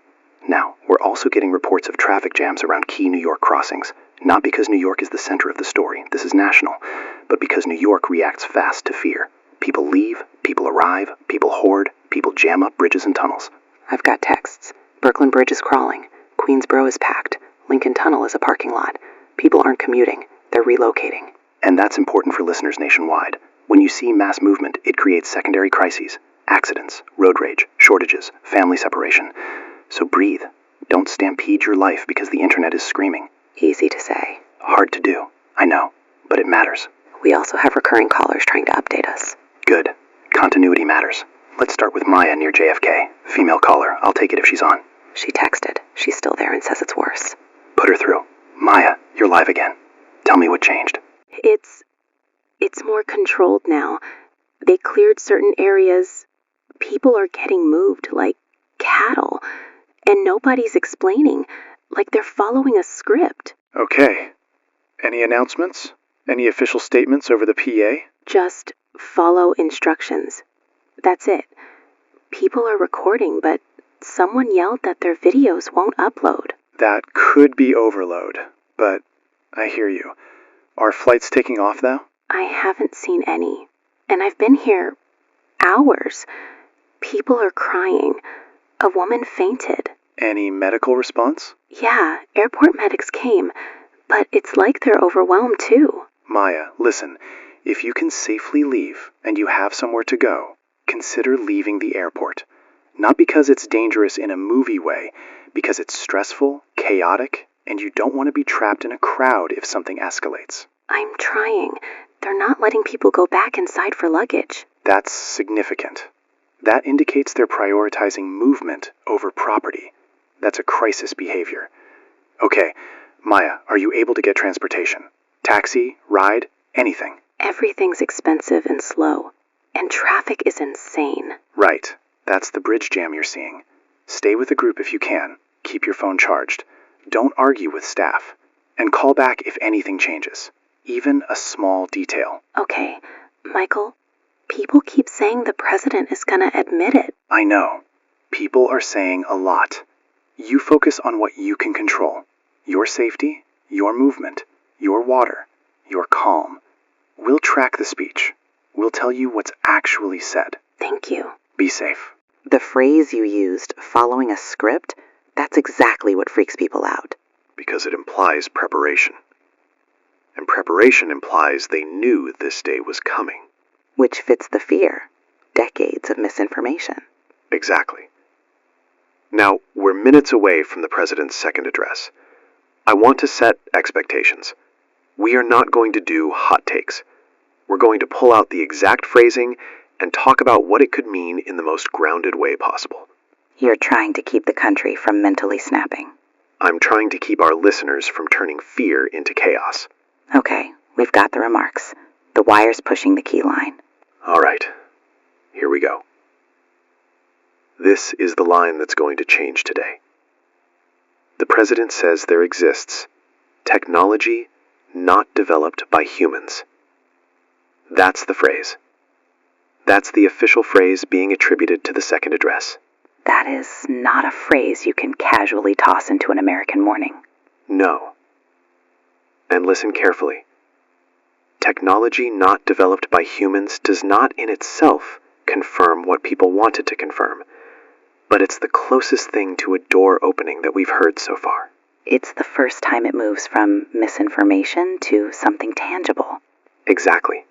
Now, we're also getting reports of traffic jams around key New York crossings. Not because New York is the center of the story, this is national, but because New York reacts fast to fear. People leave, people arrive, people hoard, people jam up bridges and tunnels. I've got texts. Brooklyn Bridge is crawling. Queensboro is packed. Lincoln Tunnel is a parking lot. People aren't commuting. They're relocating. And that's important for listeners nationwide. When you see mass movement, it creates secondary crises. Accidents, road rage, shortages, family separation. So breathe. Don't stampede your life because the internet is screaming. Easy to say. Hard to do, I know, but it matters. We also have recurring callers trying to update us. Good. Continuity matters. Let's start with Maya near JFK. Female caller. I'll take it if she's on. She texted. She's still there and says it's worse. Put her through. Maya, you're live again. Tell me what changed. It's more controlled now. They cleared certain areas. People are getting moved like cattle. And nobody's explaining, like they're following a script. Okay. Any announcements? Any official statements over the PA? Just follow instructions. That's it. People are recording, but someone yelled that their videos won't upload. That could be overload, but I hear you. Are flights taking off now? I haven't seen any. And I've been here hours. People are crying. A woman fainted. Any medical response? Yeah, airport medics came, but it's like they're overwhelmed too. Maya, listen. If you can safely leave and you have somewhere to go, consider leaving the airport. Not because it's dangerous in a movie way, because it's stressful, chaotic, and you don't want to be trapped in a crowd if something escalates. I'm trying. They're not letting people go back inside for luggage. That's significant. That indicates they're prioritizing movement over property. That's a crisis behavior. Okay, Maya, are you able to get transportation? Taxi, ride, anything? Everything's expensive and slow, and traffic is insane. Right. That's the bridge jam you're seeing. Stay with the group if you can. Keep your phone charged. Don't argue with staff. And call back if anything changes. Even a small detail. Okay, Michael, people keep saying the president is gonna admit it. I know. People are saying a lot. You focus on what you can control. Your safety, your movement, your water, your calm. We'll track the speech. We'll tell you what's actually said. Thank you. Be safe. The phrase you used, following a script, that's exactly what freaks people out. Because it implies preparation. And preparation implies they knew this day was coming. Which fits the fear. Decades of misinformation. Exactly. Now, we're minutes away from the president's second address. I want to set expectations. We are not going to do hot takes. We're going to pull out the exact phrasing and talk about what it could mean in the most grounded way possible. You're trying to keep the country from mentally snapping. I'm trying to keep our listeners from turning fear into chaos. Okay, we've got the remarks. The wire's pushing the key line. All right, here we go. This is the line that's going to change today. The president says there exists technology not developed by humans. That's the phrase. That's the official phrase being attributed to the second address. That is not a phrase you can casually toss into an American morning. No. And listen carefully. Technology not developed by humans does not in itself confirm what people wanted to confirm, but it's the closest thing to a door opening that we've heard so far. It's the first time it moves from misinformation to something tangible. Exactly.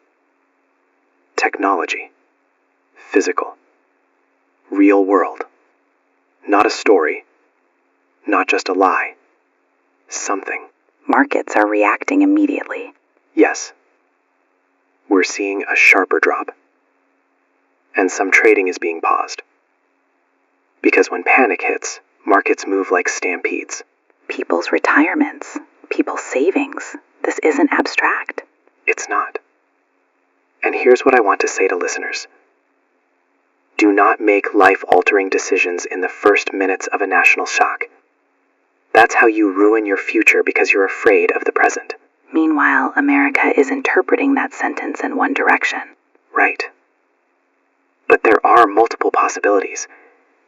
Technology. Physical. Real world. Not a story. Not just a lie. Something. Markets are reacting immediately. Yes. We're seeing a sharper drop. And some trading is being paused. Because when panic hits, markets move like stampedes. People's retirements, people's savings. This isn't abstract. It's not. And here's what I want to say to listeners. Do not make life-altering decisions in the first minutes of a national shock. That's how you ruin your future because you're afraid of the present. Meanwhile, America is interpreting that sentence in one direction. Right. But there are multiple possibilities.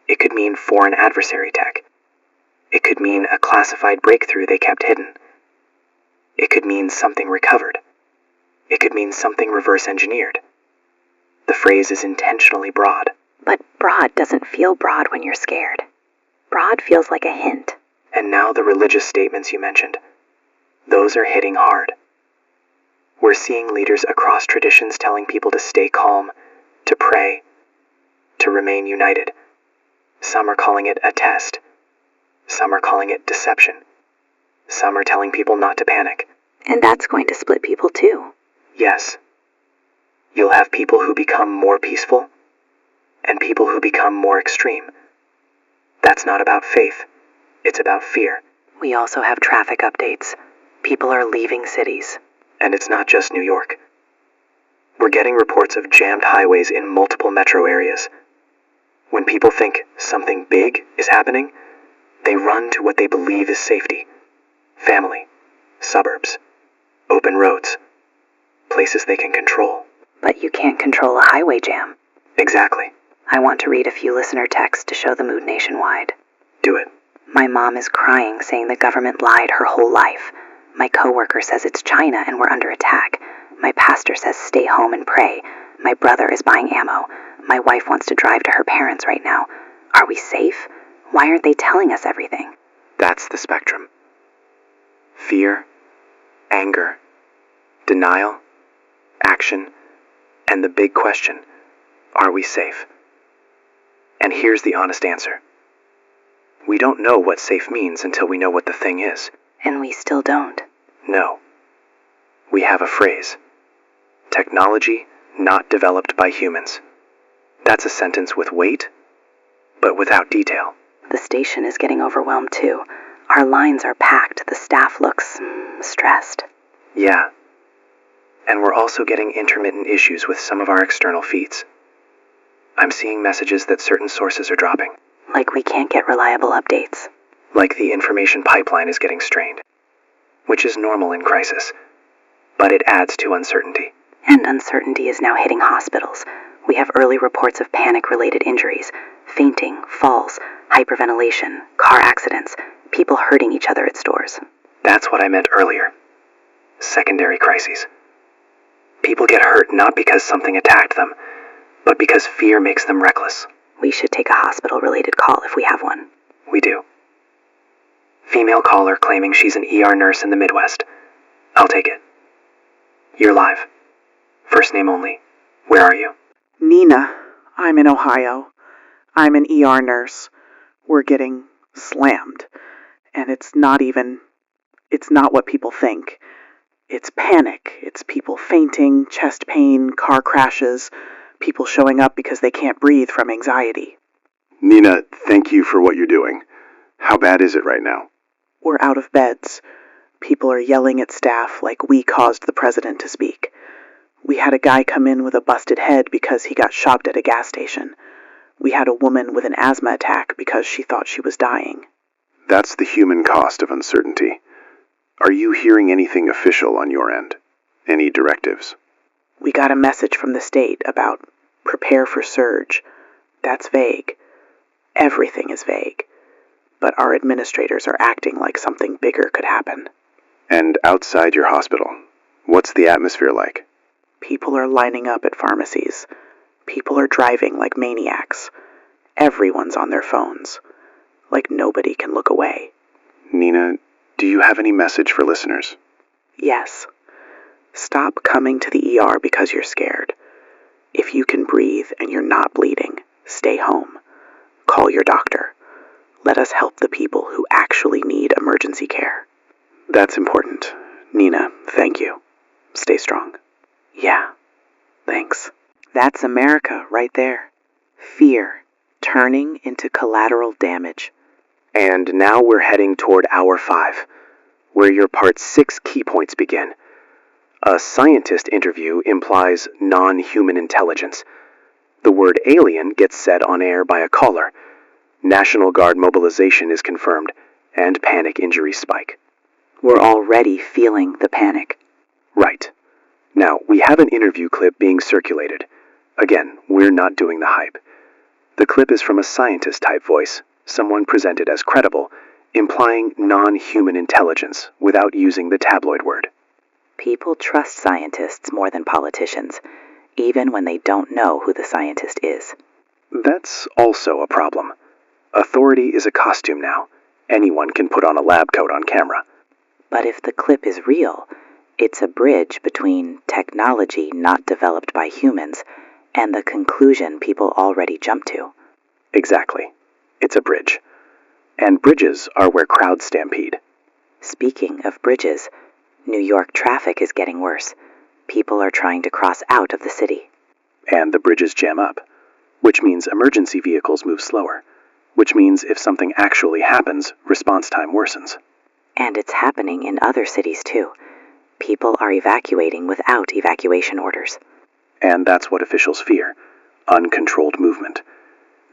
It could mean foreign adversary tech. It could mean a classified breakthrough they kept hidden. It could mean something recovered. It could mean something reverse engineered. The phrase is intentionally broad. But broad doesn't feel broad when you're scared. Broad feels like a hint. And now the religious statements you mentioned. Those are hitting hard. We're seeing leaders across traditions telling people to stay calm, to pray, to remain united. Some are calling it a test. Some are calling it deception. Some are telling people not to panic. And that's going to split people too. Yes. You'll have people who become more peaceful, and people who become more extreme. That's not about faith. It's about fear. We also have traffic updates. People are leaving cities. And it's not just New York. We're getting reports of jammed highways in multiple metro areas. When people think something big is happening, they run to what they believe is safety. Family, suburbs, open roads, places they can control. But you can't control a highway jam. Exactly. I want to read a few listener texts to show the mood nationwide. Do it. My mom is crying, saying the government lied her whole life. My coworker says it's China and we're under attack. My pastor says stay home and pray. My brother is buying ammo. My wife wants to drive to her parents right now. Are we safe? Why aren't they telling us everything? That's the spectrum. Fear, anger, denial, action, and the big question, are we safe? And here's the honest answer. We don't know what safe means until we know what the thing is. And we still don't. No. We have a phrase. Technology not developed by humans. That's a sentence with weight, but without detail. The station is getting overwhelmed too. Our lines are packed. The staff looks stressed. Yeah. And we're also getting intermittent issues with some of our external feeds. I'm seeing messages that certain sources are dropping. Like we can't get reliable updates. Like the information pipeline is getting strained. Which is normal in crisis. But it adds to uncertainty. And uncertainty is now hitting hospitals. We have early reports of panic-related injuries, fainting, falls, hyperventilation, car accidents, people hurting each other at stores. That's what I meant earlier. Secondary crises. People get hurt not because something attacked them, but because fear makes them reckless. We should take a hospital-related call if we have one. We do. Female caller claiming she's an ER nurse in the Midwest. I'll take it. You're live. First name only. Where are you? Nina. I'm in Ohio. I'm an ER nurse. We're getting slammed. And it's not what people think. It's panic. It's people fainting, chest pain, car crashes, people showing up because they can't breathe from anxiety. Nina, thank you for what you're doing. How bad is it right now? We're out of beds. People are yelling at staff like we caused the president to speak. We had a guy come in with a busted head because he got shopped at a gas station. We had a woman with an asthma attack because she thought she was dying. That's the human cost of uncertainty. Are you hearing anything official on your end? Any directives? We got a message from the state about prepare for surge. That's vague. Everything is vague. But our administrators are acting like something bigger could happen. And outside your hospital, what's the atmosphere like? People are lining up at pharmacies. People are driving like maniacs. Everyone's on their phones. Like nobody can look away. Nina, do you have any message for listeners? Yes. Stop coming to the ER because you're scared. If you can breathe and you're not bleeding, stay home. Call your doctor. Let us help the people who actually need emergency care. That's important. Nina, thank you. Stay strong. Yeah, thanks. That's America right there. Fear turning into collateral damage. And now we're heading toward Hour 5, where your Part 6 key points begin. A scientist interview implies non-human intelligence. The word alien gets said on air by a caller. National Guard mobilization is confirmed, and panic injuries spike. We're already feeling the panic. Right. Now, we have an interview clip being circulated. Again, we're not doing the hype. The clip is from a scientist-type voice, someone presented as credible, implying non-human intelligence without using the tabloid word. People trust scientists more than politicians, even when they don't know who the scientist is. That's also a problem. Authority is a costume now. Anyone can put on a lab coat on camera. But if the clip is real, it's a bridge between technology not developed by humans and the conclusion people already jump to. Exactly. It's a bridge. And bridges are where crowds stampede. Speaking of bridges, New York traffic is getting worse. People are trying to cross out of the city. And the bridges jam up, which means emergency vehicles move slower, which means if something actually happens, response time worsens. And it's happening in other cities too. People are evacuating without evacuation orders. And that's what officials fear, uncontrolled movement.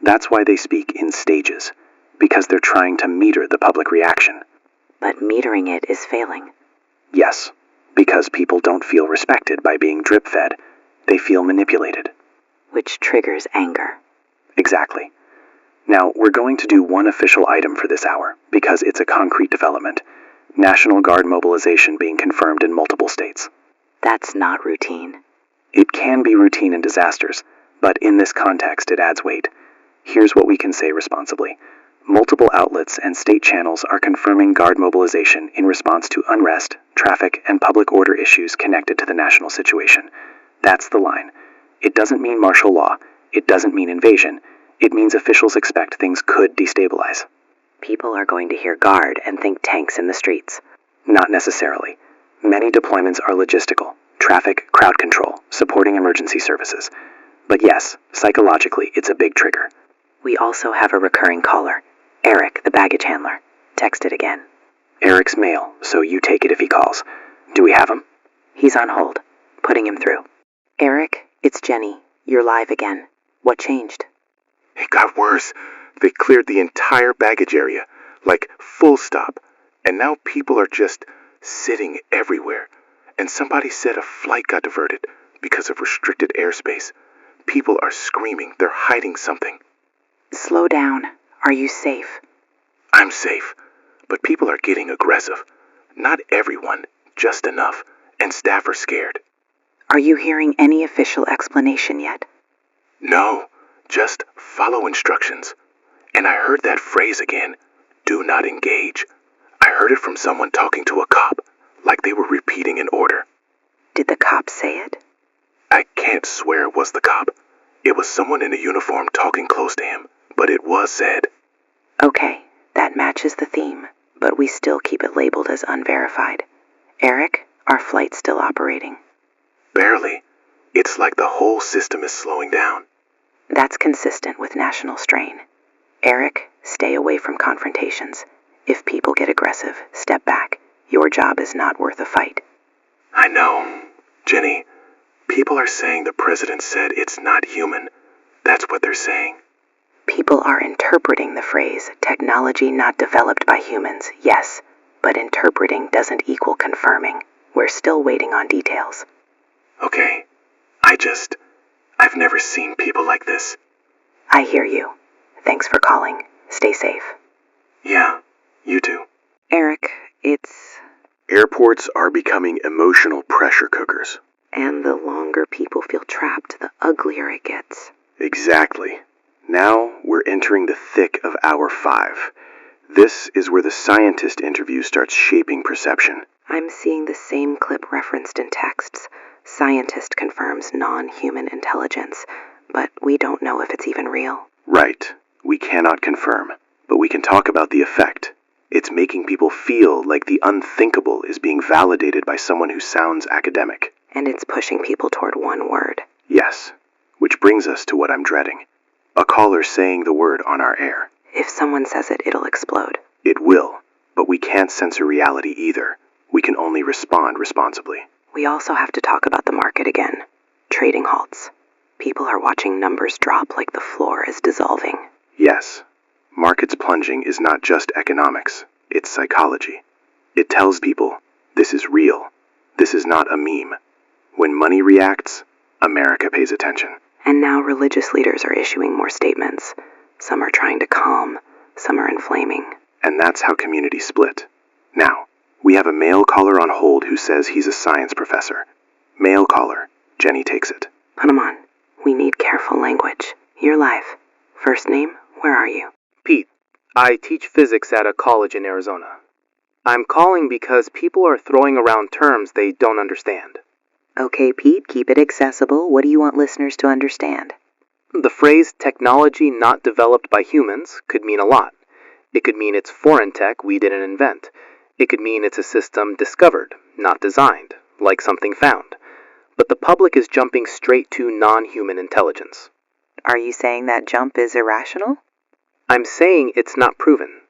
That's why they speak in stages, because they're trying to meter the public reaction. But metering it is failing. Yes, because people don't feel respected by being drip-fed. They feel manipulated. Which triggers anger. Exactly. Now, we're going to do one official item for this hour, because it's a concrete development. National Guard mobilization being confirmed in multiple states. That's not routine. It can be routine in disasters, but in this context it adds weight. Here's what we can say responsibly. Multiple outlets and state channels are confirming Guard mobilization in response to unrest, traffic, and public order issues connected to the national situation. That's the line. It doesn't mean martial law. It doesn't mean invasion. It means officials expect things could destabilize. People are going to hear Guard and think tanks in the streets. Not necessarily. Many deployments are logistical, traffic, crowd control, supporting emergency services. But yes, psychologically, it's a big trigger. We also have a recurring caller, Eric, the baggage handler. Texted again. Eric's male, so you take it if he calls. Do we have him? He's on hold. Putting him through. Eric, it's Jenny. You're live again. What changed? It got worse. They cleared the entire baggage area, like full stop. And now people are just sitting everywhere. And somebody said a flight got diverted because of restricted airspace. People are screaming. They're hiding something. Slow down. Are you safe? I'm safe, but people are getting aggressive. Not everyone, just enough. And staff are scared. Are you hearing any official explanation yet? No, just follow instructions. And I heard that phrase again, do not engage. I heard it from someone talking to a cop, like they were repeating an order. Did the cop say it? I can't swear it was the cop. It was someone in a uniform talking close to him, but it was said. Okay, that matches the theme, but we still keep it labeled as unverified. Eric, our flight's still operating. Barely. It's like the whole system is slowing down. That's consistent with national strain. Eric, stay away from confrontations. If people get aggressive, step back. Your job is not worth a fight. I know. Jenny, people are saying the president said it's not human. That's what they're saying. People are interpreting the phrase, technology not developed by humans, yes, but interpreting doesn't equal confirming. We're still waiting on details. Okay. I've never seen people like this. I hear you. Thanks for calling. Stay safe. Yeah, you too. Eric, it's... Airports are becoming emotional pressure cookers. And the longer people feel trapped, the uglier it gets. Exactly. Now we're entering the thick of Hour 5. This is where the scientist interview starts shaping perception. I'm seeing the same clip referenced in texts. Scientist confirms non-human intelligence, but we don't know if it's even real. Right. We cannot confirm. but we can talk about the effect. It's making people feel like the unthinkable is being validated by someone who sounds academic. And it's pushing people toward one word. Yes, which brings us to what I'm dreading. A caller saying the word on our air. If someone says it, it'll explode. It will, but we can't censor reality either. We can only respond responsibly. We also have to talk about the market again. Trading halts. People are watching numbers drop like the floor is dissolving. Yes, markets plunging is not just economics, it's psychology. It tells people, this is real. This is not a meme. When money reacts, America pays attention. And now religious leaders are issuing more statements. Some are trying to calm, some are inflaming. And that's how communities split. Now, we have a male caller on hold who says he's a science professor. Male caller. Jenny takes it. Put him on. We need careful language. You're live. First name, where are you? Pete. I teach physics at a college in Arizona. I'm calling because people are throwing around terms they don't understand. Okay, Pete, keep it accessible. What do you want listeners to understand? The phrase technology not developed by humans could mean a lot. It could mean it's foreign tech we didn't invent. It could mean it's a system discovered, not designed, like something found. But the public is jumping straight to non-human intelligence. Are you saying that jump is irrational? I'm saying it's not proven.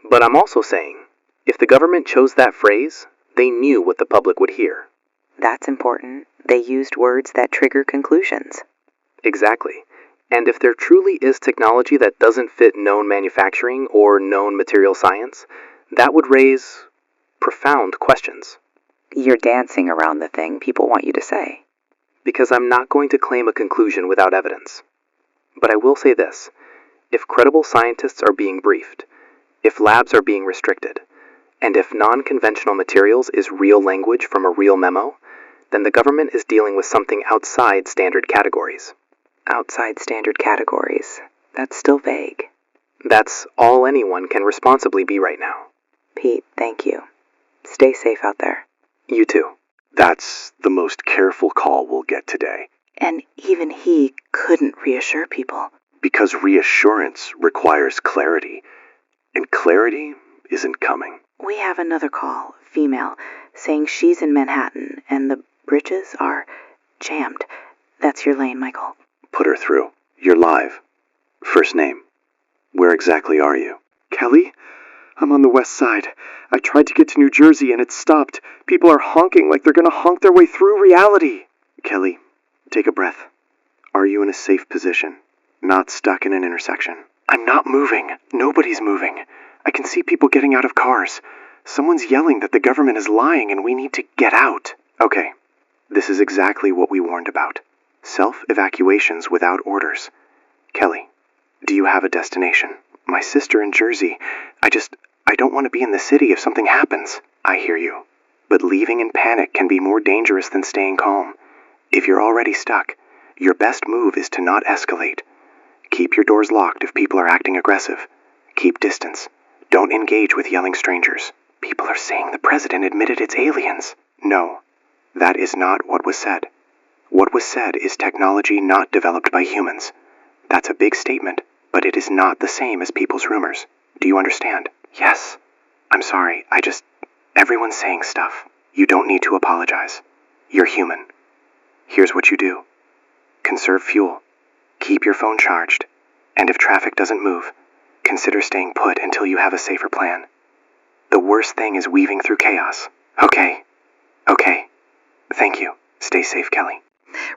But I'm also saying, if the government chose that phrase, they knew what the public would hear. That's important. They used words that trigger conclusions. Exactly. And if there truly is technology that doesn't fit known manufacturing or known material science, that would raise profound questions. You're dancing around the thing people want you to say. Because I'm not going to claim a conclusion without evidence. But I will say this. If credible scientists are being briefed, if labs are being restricted, and if non-conventional materials is real language from a real memo, then the government is dealing with something outside standard categories. Outside standard categories. That's still vague. That's all anyone can responsibly be right now. Pete, thank you. Stay safe out there. You too. That's the most careful call we'll get today. And even he couldn't reassure people. Because reassurance requires clarity. And clarity isn't coming. We have another call, female, saying she's in Manhattan and the bridges are jammed. That's your lane, Michael. Put her through. You're live. First name. Where exactly are you? Kelly? I'm on the west side. I tried to get to New Jersey and it stopped. People are honking like they're gonna honk their way through reality. Kelly, take a breath. Are you in a safe position? Not stuck in an intersection? I'm not moving. Nobody's moving. I can see people getting out of cars. Someone's yelling that the government is lying and we need to get out. Okay. This is exactly what we warned about. Self-evacuations without orders. Kelly, do you have a destination? My sister in Jersey. I don't want to be in the city if something happens. I hear you. But leaving in panic can be more dangerous than staying calm. If you're already stuck, your best move is to not escalate. Keep your doors locked if people are acting aggressive. Keep distance. Don't engage with yelling strangers. People are saying the president admitted it's aliens. No, that is not what was said. What was said is technology not developed by humans. That's a big statement, but it is not the same as people's rumors. Do you understand? Yes. I'm sorry, everyone's saying stuff. You don't need to apologize. You're human. Here's what you do. Conserve fuel. Keep your phone charged. And if traffic doesn't move, consider staying put until you have a safer plan. The worst thing is weaving through chaos. Okay. Thank you. Stay safe, Kelly.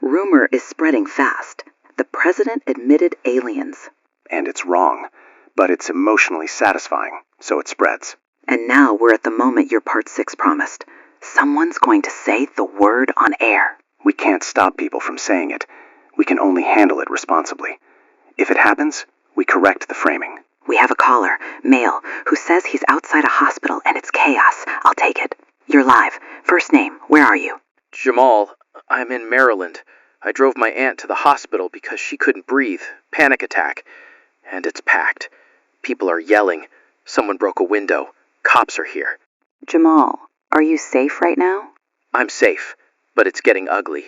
Rumor is spreading fast. The president admitted aliens. And it's wrong, but it's emotionally satisfying, so it spreads. And now we're at the moment your Part 6 promised. Someone's going to say the word on air. We can't stop people from saying it. We can only handle it responsibly. If it happens, we correct the framing. We have a caller, male, who says he's outside a hospital and it's chaos. I'll take it. You're live. First name, where are you? Jamal, I'm in Maryland. I drove my aunt to the hospital because she couldn't breathe. Panic attack. And it's packed. People are yelling. Someone broke a window. Cops are here. Jamal, are you safe right now? I'm safe, but it's getting ugly.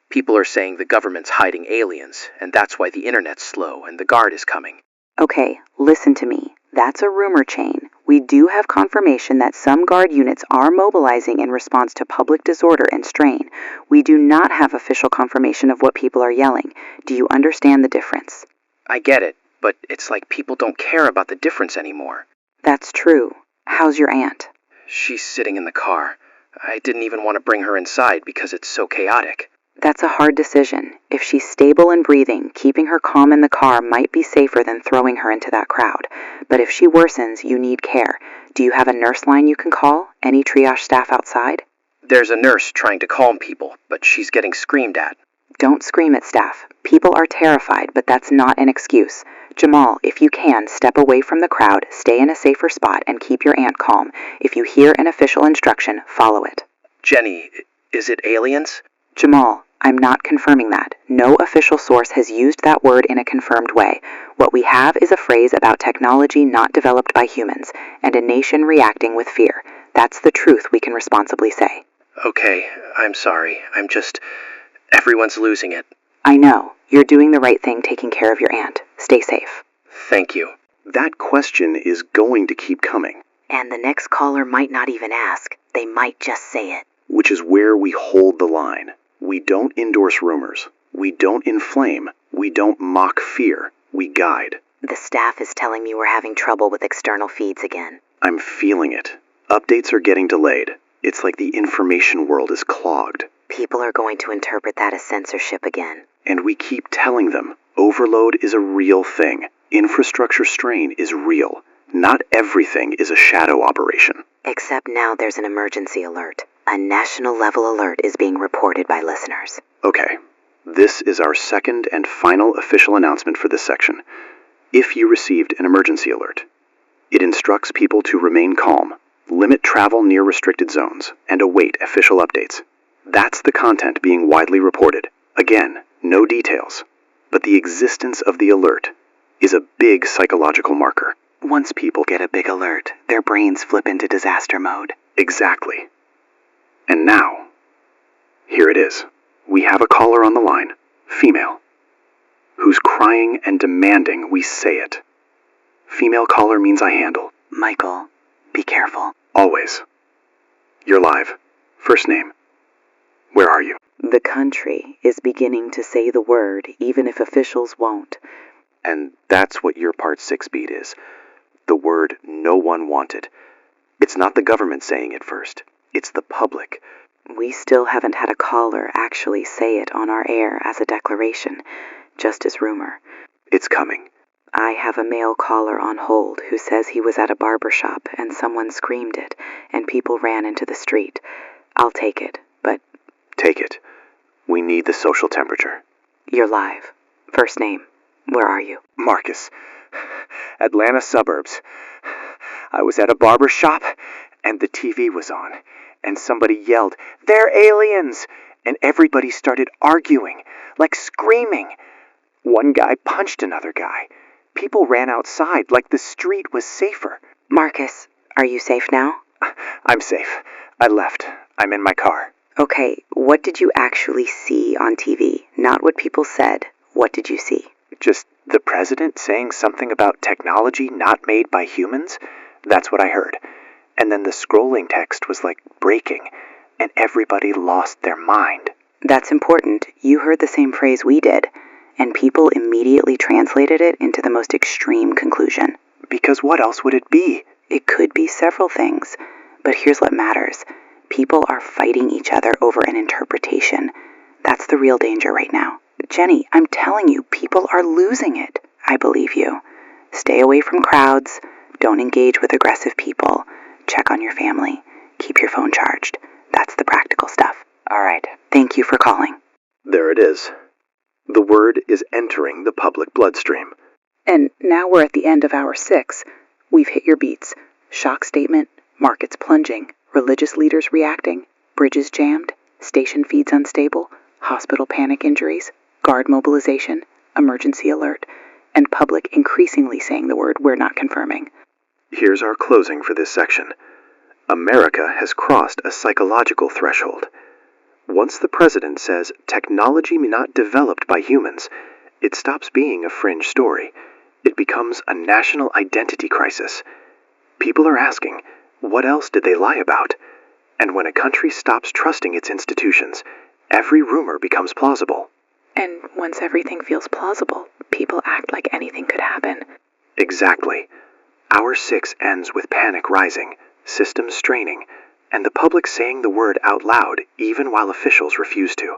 People are saying the government's hiding aliens, and that's why the internet's slow and the guard is coming. Okay, listen to me. That's a rumor chain. We do have confirmation that some guard units are mobilizing in response to public disorder and strain. We do not have official confirmation of what people are yelling. Do you understand the difference? I get it, but it's like people don't care about the difference anymore. That's true. How's your aunt? She's sitting in the car. I didn't even want to bring her inside because it's so chaotic. That's a hard decision. If she's stable and breathing, keeping her calm in the car might be safer than throwing her into that crowd. But if she worsens, you need care. Do you have a nurse line you can call? Any triage staff outside? There's a nurse trying to calm people, but she's getting screamed at. Don't scream at staff. People are terrified, but that's not an excuse. Jamal, if you can, step away from the crowd, stay in a safer spot, and keep your aunt calm. If you hear an official instruction, follow it. Jenny, is it aliens? Jamal, I'm not confirming that. No official source has used that word in a confirmed way. What we have is a phrase about technology not developed by humans, and a nation reacting with fear. That's the truth we can responsibly say. Okay, I'm sorry. Everyone's losing it. I know. You're doing the right thing taking care of your aunt. Stay safe. Thank you. That question is going to keep coming. And the next caller might not even ask. They might just say it. Which is where we hold the line. We don't endorse rumors. We don't inflame. We don't mock fear. We guide. The staff is telling me we're having trouble with external feeds again. I'm feeling it. Updates are getting delayed. It's like the information world is clogged. People are going to interpret that as censorship again. And we keep telling them, overload is a real thing. Infrastructure strain is real. Not everything is a shadow operation. Except now there's an emergency alert. A national level alert is being reported by listeners. Okay, this is our second and final official announcement for this section. If you received an emergency alert, it instructs people to remain calm, limit travel near restricted zones, and await official updates. That's the content being widely reported. Again, no details, but the existence of the alert is a big psychological marker. Once people get a big alert, their brains flip into disaster mode. Exactly. And now, here it is. We have a caller on the line, female, who's crying and demanding we say it. Female caller means I handle. Michael, be careful. Always. You're live. First name. Where are you? The country is beginning to say the word, even if officials won't. And that's what your Part 6 beat is. The word no one wanted. It's not the government saying it first. It's the public. We still haven't had a caller actually say it on our air as a declaration, just as rumor. It's coming. I have a male caller on hold who says he was at a barber shop and someone screamed it, and people ran into the street. I'll take it, but... Take it. We need the social temperature. You're live. First name. Where are you? Marcus. Atlanta suburbs. I was at a barber shop, and the TV was on, and somebody yelled, "They're aliens!" And everybody started arguing, like screaming. One guy punched another guy. People ran outside like the street was safer. Marcus, are you safe now? I'm safe. I left. I'm in my car. Okay, what did you actually see on TV? Not what people said. What did you see? Just the president saying something about technology not made by humans? That's what I heard. And then the scrolling text was like breaking, and everybody lost their mind. That's important. You heard the same phrase we did, and people immediately translated it into the most extreme conclusion. Because what else would it be? It could be several things, but here's what matters. People are fighting each other over an interpretation. That's the real danger right now. Jenny, I'm telling you, people are losing it. I believe you. Stay away from crowds. Don't engage with aggressive people. Check on your family. Keep your phone charged. That's the practical stuff. All right. Thank you for calling. There it is. The word is entering the public bloodstream. And now we're at the end of hour 6. We've hit your beats. Shock statement, markets plunging, religious leaders reacting, bridges jammed, station feeds unstable, hospital panic injuries, guard mobilization, emergency alert, and public increasingly saying the word we're not confirming. Here's our closing for this section. America has crossed a psychological threshold. Once the president says technology not developed by humans, it stops being a fringe story. It becomes a national identity crisis. People are asking, what else did they lie about? And when a country stops trusting its institutions, every rumor becomes plausible. And once everything feels plausible, people act like anything could happen. Exactly. Hour 6 ends with panic rising, systems straining, and the public saying the word out loud even while officials refuse to.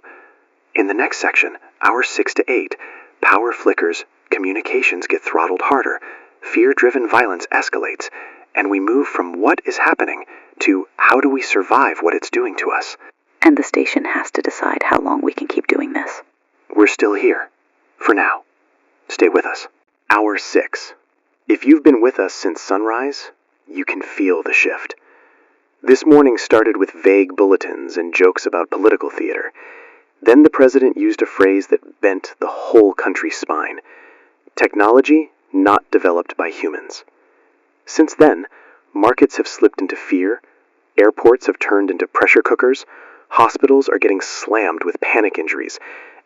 In the next section, hours 6 to 8, power flickers, communications get throttled harder, fear-driven violence escalates, and we move from what is happening to how do we survive what it's doing to us. And the station has to decide how long we can keep doing this. We're still here. For now. Stay with us. Hour 6. If you've been with us since sunrise, you can feel the shift. This morning started with vague bulletins and jokes about political theater. Then the president used a phrase that bent the whole country's spine. Technology not developed by humans. Since then, markets have slipped into fear, airports have turned into pressure cookers, hospitals are getting slammed with panic injuries,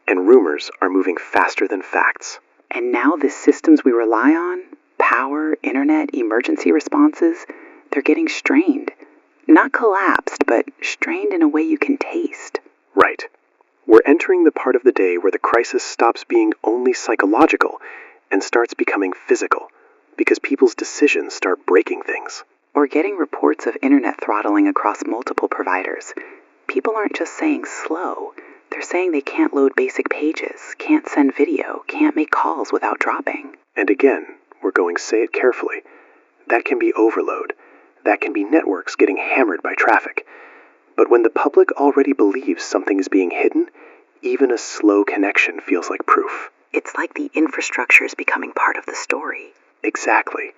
and rumors are moving faster than facts. And now the systems we rely on, power, internet, emergency responses, they're getting strained. Not collapsed, but strained in a way you can taste. Right. We're entering the part of the day where the crisis stops being only psychological and starts becoming physical, because people's decisions start breaking things. We're getting reports of internet throttling across multiple providers. People aren't just saying slow. They're saying they can't load basic pages, can't send video, can't make calls without dropping. And again, we're going to say it carefully. That can be overload. That can be networks getting hammered by traffic. But when the public already believes something is being hidden, even a slow connection feels like proof. It's like the infrastructure is becoming part of the story. Exactly.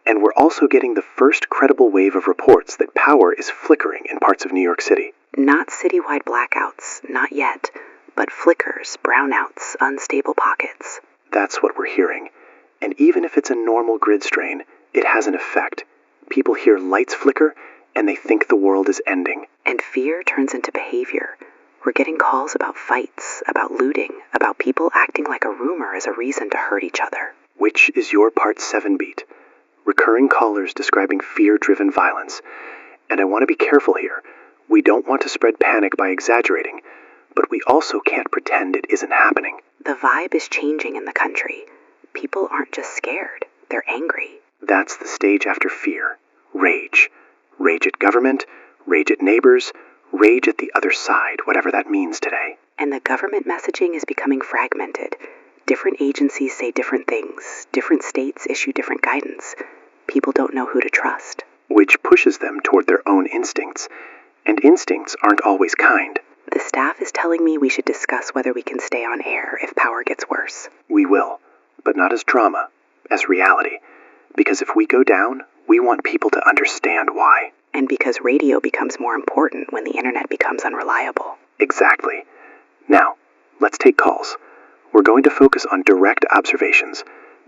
And we're also getting the first credible wave of reports that power is flickering in parts of New York City. Not citywide blackouts, not yet, but flickers, brownouts, unstable pockets. That's what we're hearing. And even if it's a normal grid strain, it has an effect. People hear lights flicker, and they think the world is ending. And fear turns into behavior. We're getting calls about fights, about looting, about people acting like a rumor is a reason to hurt each other. Which is your Part 7 beat. Recurring callers describing fear-driven violence. And I want to be careful here. We don't want to spread panic by exaggerating, but we also can't pretend it isn't happening. The vibe is changing in the country. People aren't just scared, they're angry. That's the stage after fear. Rage. Rage at government, rage at neighbors, rage at the other side, whatever that means today. And the government messaging is becoming fragmented. Different agencies say different things. Different states issue different guidance. People don't know who to trust. Which pushes them toward their own instincts. And instincts aren't always kind. The staff is telling me we should discuss whether we can stay on air if power gets worse. We will, but not as drama, as reality. Because if we go down, we want people to understand why. And because radio becomes more important when the internet becomes unreliable. Exactly. Now, let's take calls. We're going to focus on direct observations,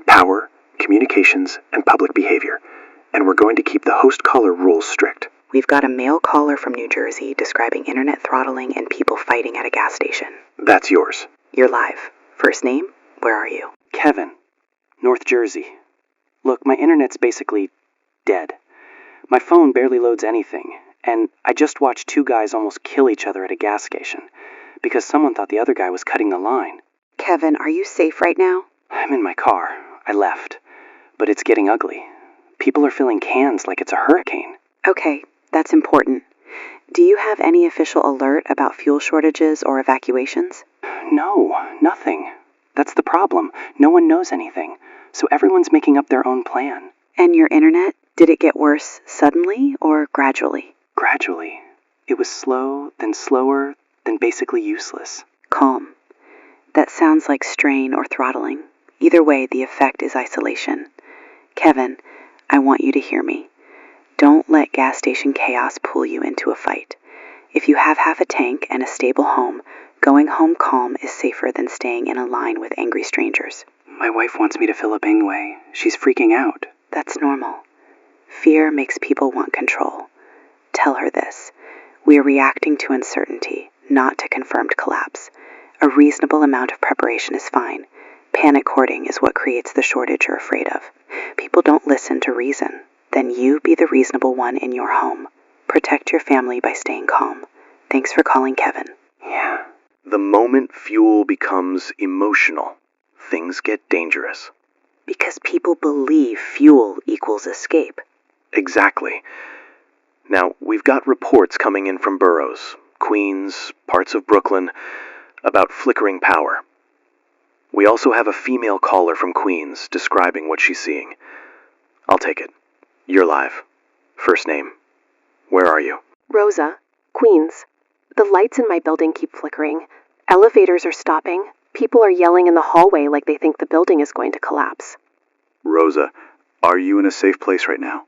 power, communications, and public behavior. And we're going to keep the host-caller rules strict. We've got a male caller from New Jersey describing internet throttling and people fighting at a gas station. That's yours. You're live. First name, where are you? Kevin, North Jersey. Look, my internet's basically dead. My phone barely loads anything, and I just watched two guys almost kill each other at a gas station because someone thought the other guy was cutting the line. Kevin, are you safe right now? I'm in my car. I left. But it's getting ugly. People are filling cans like it's a hurricane. Okay, that's important. Do you have any official alert about fuel shortages or evacuations? No, nothing. That's the problem. No one knows anything. So everyone's making up their own plan. And your internet? Did it get worse suddenly or gradually? Gradually. It was slow, then slower, then basically useless. Calm. That sounds like strain or throttling. Either way, the effect is isolation. Kevin, I want you to hear me. Don't let gas station chaos pull you into a fight. If you have half a tank and a stable home, going home calm is safer than staying in a line with angry strangers. My wife wants me to fill up Ingwe. She's freaking out. That's normal. Fear makes people want control. Tell her this. We are reacting to uncertainty, not to confirmed collapse. A reasonable amount of preparation is fine. Panic hoarding is what creates the shortage you're afraid of. People don't listen to reason. Then you be the reasonable one in your home. Protect your family by staying calm. Thanks for calling, Kevin. Yeah. The moment fuel becomes emotional, things get dangerous. Because people believe fuel equals escape. Exactly. Now, we've got reports coming in from boroughs, Queens, parts of Brooklyn, about flickering power. We also have a female caller from Queens describing what she's seeing. I'll take it. You're live. First name. Where are you? Rosa, Queens. The lights in my building keep flickering. Elevators are stopping. People are yelling in the hallway like they think the building is going to collapse. Rosa, are you in a safe place right now?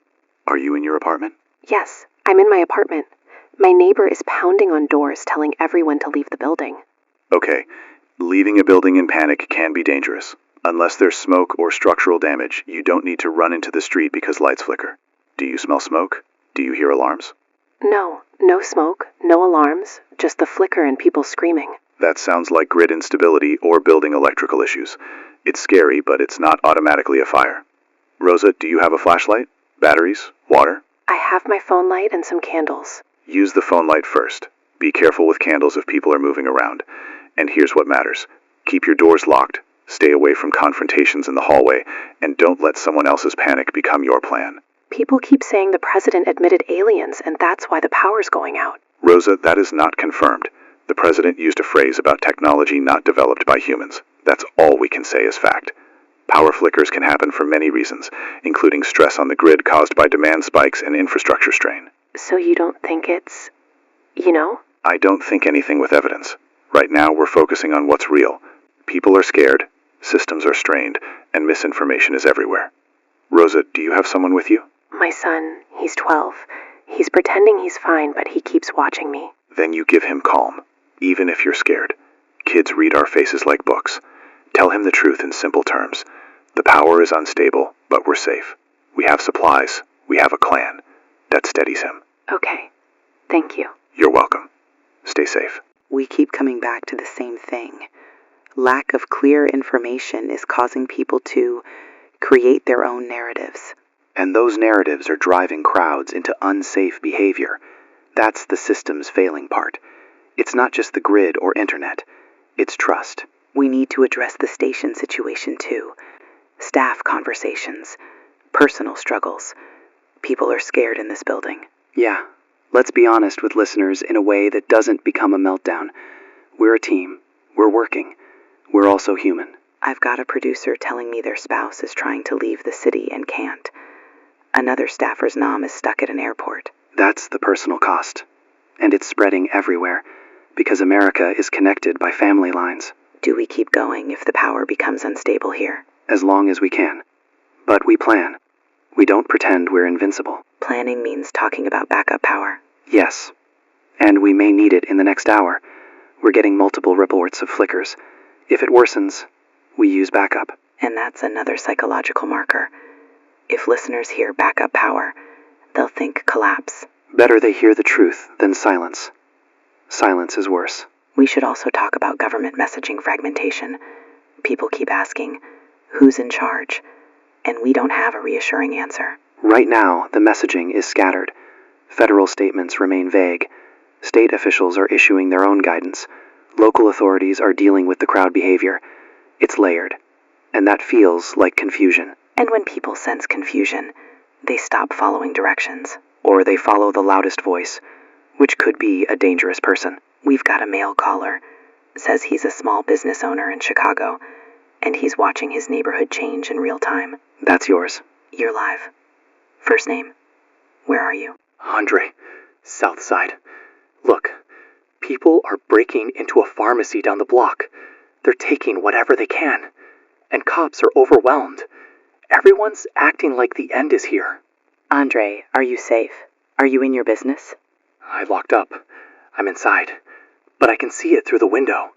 Are you in your apartment? Yes, I'm in my apartment. My neighbor is pounding on doors telling everyone to leave the building. Okay. Leaving a building in panic can be dangerous. Unless there's smoke or structural damage, you don't need to run into the street because lights flicker. Do you smell smoke? Do you hear alarms? No smoke, no alarms, just the flicker and people screaming. That sounds like grid instability or building electrical issues. It's scary, but it's not automatically a fire. Rosa, do you have a flashlight? Batteries? Water? I have my phone light and some candles. Use the phone light first. Be careful with candles if people are moving around. And here's what matters. Keep your doors locked, stay away from confrontations in the hallway, and don't let someone else's panic become your plan. People keep saying the president admitted aliens and that's why the power's going out. Rosa, that is not confirmed. The president used a phrase about technology not developed by humans. That's all we can say is fact. Power flickers can happen for many reasons, including stress on the grid caused by demand spikes and infrastructure strain. So you don't think it's... I don't think anything with evidence. Right now we're focusing on what's real. People are scared, systems are strained, and misinformation is everywhere. Rosa, do you have someone with you? My son, he's 12. He's pretending he's fine, but he keeps watching me. Then you give him calm, even if you're scared. Kids read our faces like books. Tell him the truth in simple terms. The power is unstable, but we're safe. We have supplies. We have a clan. That steadies him. Okay. Thank you. You're welcome. Stay safe. We keep coming back to the same thing. Lack of clear information is causing people to create their own narratives. And those narratives are driving crowds into unsafe behavior. That's the system's failing part. It's not just the grid or internet. It's trust. We need to address the station situation too. Staff conversations, personal struggles. People are scared in this building. Yeah, let's be honest with listeners in a way that doesn't become a meltdown. We're a team. We're working. We're also human. I've got a producer telling me their spouse is trying to leave the city and can't. Another staffer's mom is stuck at an airport. That's the personal cost. And it's spreading everywhere, because America is connected by family lines. Do we keep going if the power becomes unstable here? As long as we can. But we plan. We don't pretend we're invincible. Planning means talking about backup power. Yes. And we may need it in the next hour. We're getting multiple reports of flickers. If it worsens, we use backup. And that's another psychological marker. If listeners hear backup power, they'll think collapse. Better they hear the truth than silence. Silence is worse. We should also talk about government messaging fragmentation. People keep asking, who's in charge? And we don't have a reassuring answer. Right now, the messaging is scattered. Federal statements remain vague. State officials are issuing their own guidance. Local authorities are dealing with the crowd behavior. It's layered. And that feels like confusion. And when people sense confusion, they stop following directions. Or they follow the loudest voice, which could be a dangerous person. We've got a male caller. Says he's a small business owner in Chicago, and he's watching his neighborhood change in real time. That's yours. You're live. First name. Where are you? Andre, South Side. Look, people are breaking into a pharmacy down the block. They're taking whatever they can. And cops are overwhelmed. Everyone's acting like the end is here. Andre, are you safe? Are you in your business? I locked up. I'm inside. But I can see it through the window.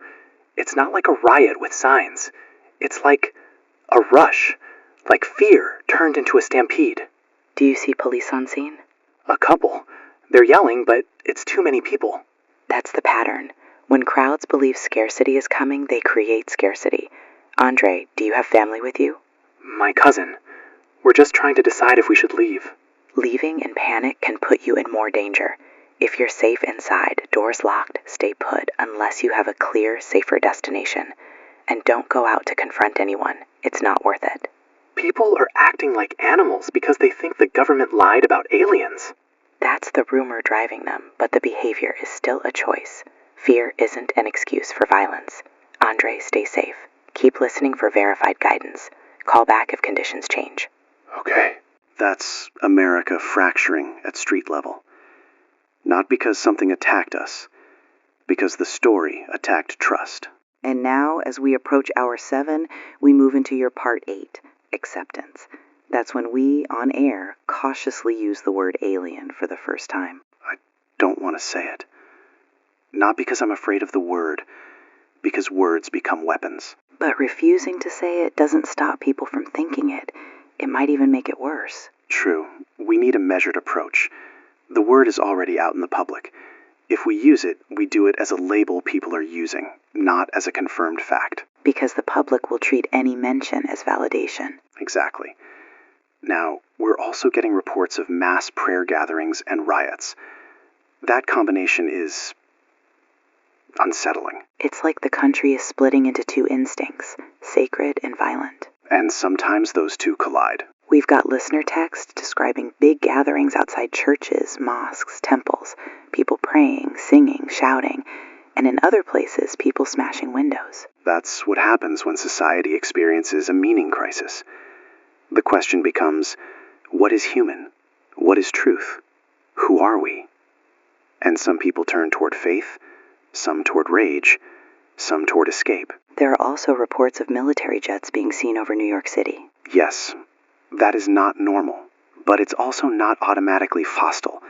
It's not like a riot with signs. It's like a rush. Like fear turned into a stampede. Do you see police on scene? A couple. They're yelling, but it's too many people. That's the pattern. When crowds believe scarcity is coming, they create scarcity. Andre, do you have family with you? My cousin. We're just trying to decide if we should leave. Leaving in panic can put you in more danger. If you're safe inside, doors locked, stay put unless you have a clear, safer destination. And don't go out to confront anyone. It's not worth it. People are acting like animals because they think the government lied about aliens. That's the rumor driving them, but the behavior is still a choice. Fear isn't an excuse for violence. Andre, stay safe. Keep listening for verified guidance. Call back if conditions change. Okay. That's America fracturing at street level. Not because something attacked us, because the story attacked trust. And now, as we approach hour 7, we move into your part 8, acceptance. That's when we, on air, cautiously use the word alien for the first time. I don't want to say it. Not because I'm afraid of the word, because words become weapons. But refusing to say it doesn't stop people from thinking it. It might even make it worse. True. We need a measured approach. The word is already out in the public. If we use it, we do it as a label people are using, not as a confirmed fact. Because the public will treat any mention as validation. Exactly. Now, we're also getting reports of mass prayer gatherings and riots. That combination is unsettling. It's like the country is splitting into two instincts, sacred and violent. And sometimes those two collide. We've got listener text describing big gatherings outside churches, mosques, temples, people praying, singing, shouting, and in other places, people smashing windows. That's what happens when society experiences a meaning crisis. The question becomes, what is human? What is truth? Who are we? And some people turn toward faith, some toward rage, some toward escape. There are also reports of military jets being seen over New York City. Yes, that is not normal, but it's also not automatically hostile.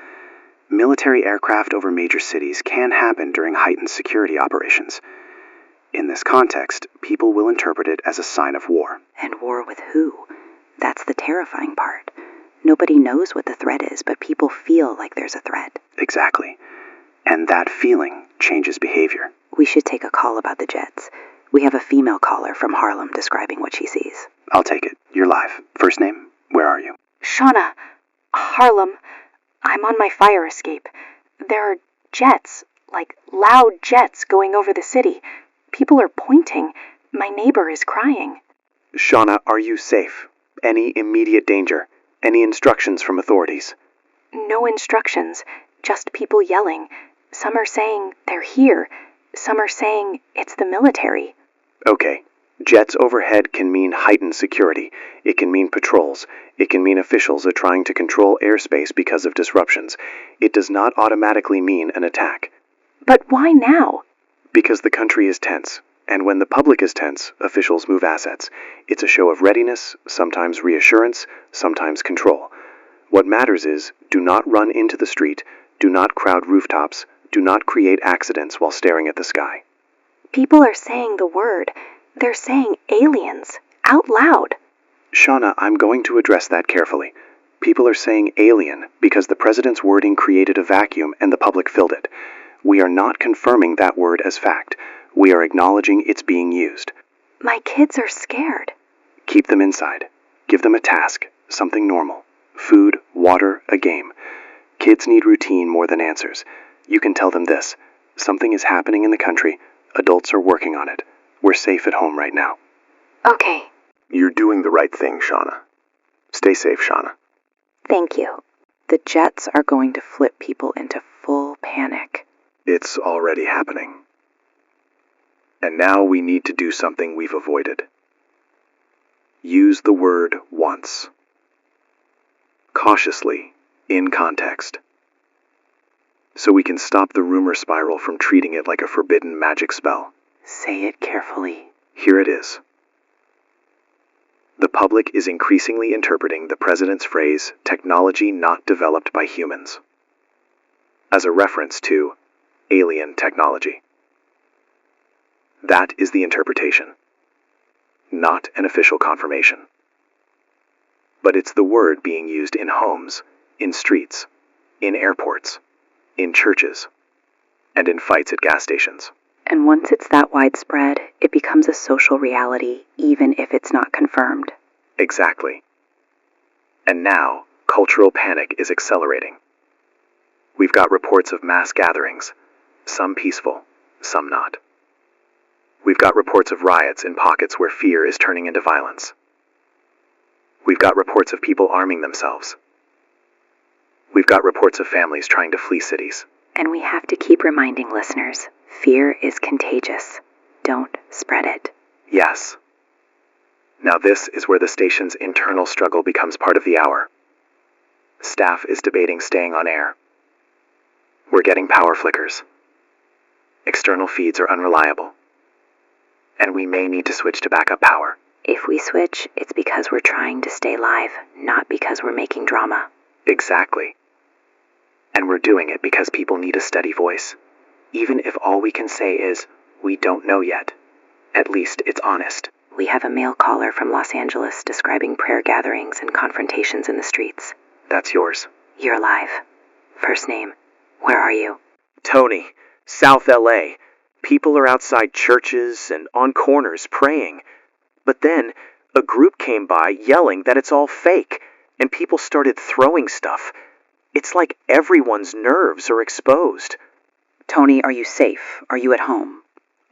Military aircraft over major cities can happen during heightened security operations. In this context, people will interpret it as a sign of war. And war with who? That's the terrifying part. Nobody knows what the threat is, but people feel like there's a threat. Exactly. And that feeling changes behavior. We should take a call about the jets. We have a female caller from Harlem describing what she sees. I'll take it. You're live. First name? Where are you? Shauna, Harlem. I'm on my fire escape. There are jets, like loud jets going over the city. People are pointing. My neighbor is crying. Shauna, are you safe? Any immediate danger? Any instructions from authorities? No instructions, just people yelling. Some are saying they're here. Some are saying it's the military. Okay. Jets overhead can mean heightened security. It can mean patrols. It can mean officials are trying to control airspace because of disruptions. It does not automatically mean an attack. But why now? Because the country is tense. And when the public is tense, officials move assets. It's a show of readiness, sometimes reassurance, sometimes control. What matters is, do not run into the street, do not crowd rooftops, do not create accidents while staring at the sky. People are saying the word. They're saying aliens, out loud. Shauna, I'm going to address that carefully. People are saying alien because the president's wording created a vacuum and the public filled it. We are not confirming that word as fact. We are acknowledging it's being used. My kids are scared. Keep them inside. Give them a task, something normal. Food, water, a game. Kids need routine more than answers. You can tell them this. Something is happening in the country. Adults are working on it. We're safe at home right now. Okay. You're doing the right thing, Shauna. Stay safe, Shauna. Thank you. The jets are going to flip people into full panic. It's already happening. And now we need to do something we've avoided. Use the word once. Cautiously, in context. So we can stop the rumor spiral from treating it like a forbidden magic spell. Say it carefully. Here it is. The public is increasingly interpreting the president's phrase, technology not developed by humans, as a reference to alien technology. That is the interpretation, not an official confirmation. But it's the word being used in homes, in streets, in airports, in churches, and in fights at gas stations. And once it's that widespread, it becomes a social reality, even if it's not confirmed. Exactly. And now, cultural panic is accelerating. We've got reports of mass gatherings, some peaceful, some not. We've got reports of riots in pockets where fear is turning into violence. We've got reports of people arming themselves. We've got reports of families trying to flee cities. And we have to keep reminding listeners, fear is contagious. Don't spread it. Yes. Now this is where the station's internal struggle becomes part of the hour. Staff is debating staying on air. We're getting power flickers. External feeds are unreliable. And we may need to switch to backup power. If we switch, it's because we're trying to stay live, not because we're making drama. Exactly. And we're doing it because people need a steady voice. Even if all we can say is, we don't know yet. At least it's honest. We have a male caller from Los Angeles describing prayer gatherings and confrontations in the streets. That's yours. You're alive. First name. Where are you? Tony, South LA. People are outside churches and on corners praying. But then, a group came by yelling that it's all fake, and people started throwing stuff. It's like everyone's nerves are exposed. Tony, are you safe? Are you at home?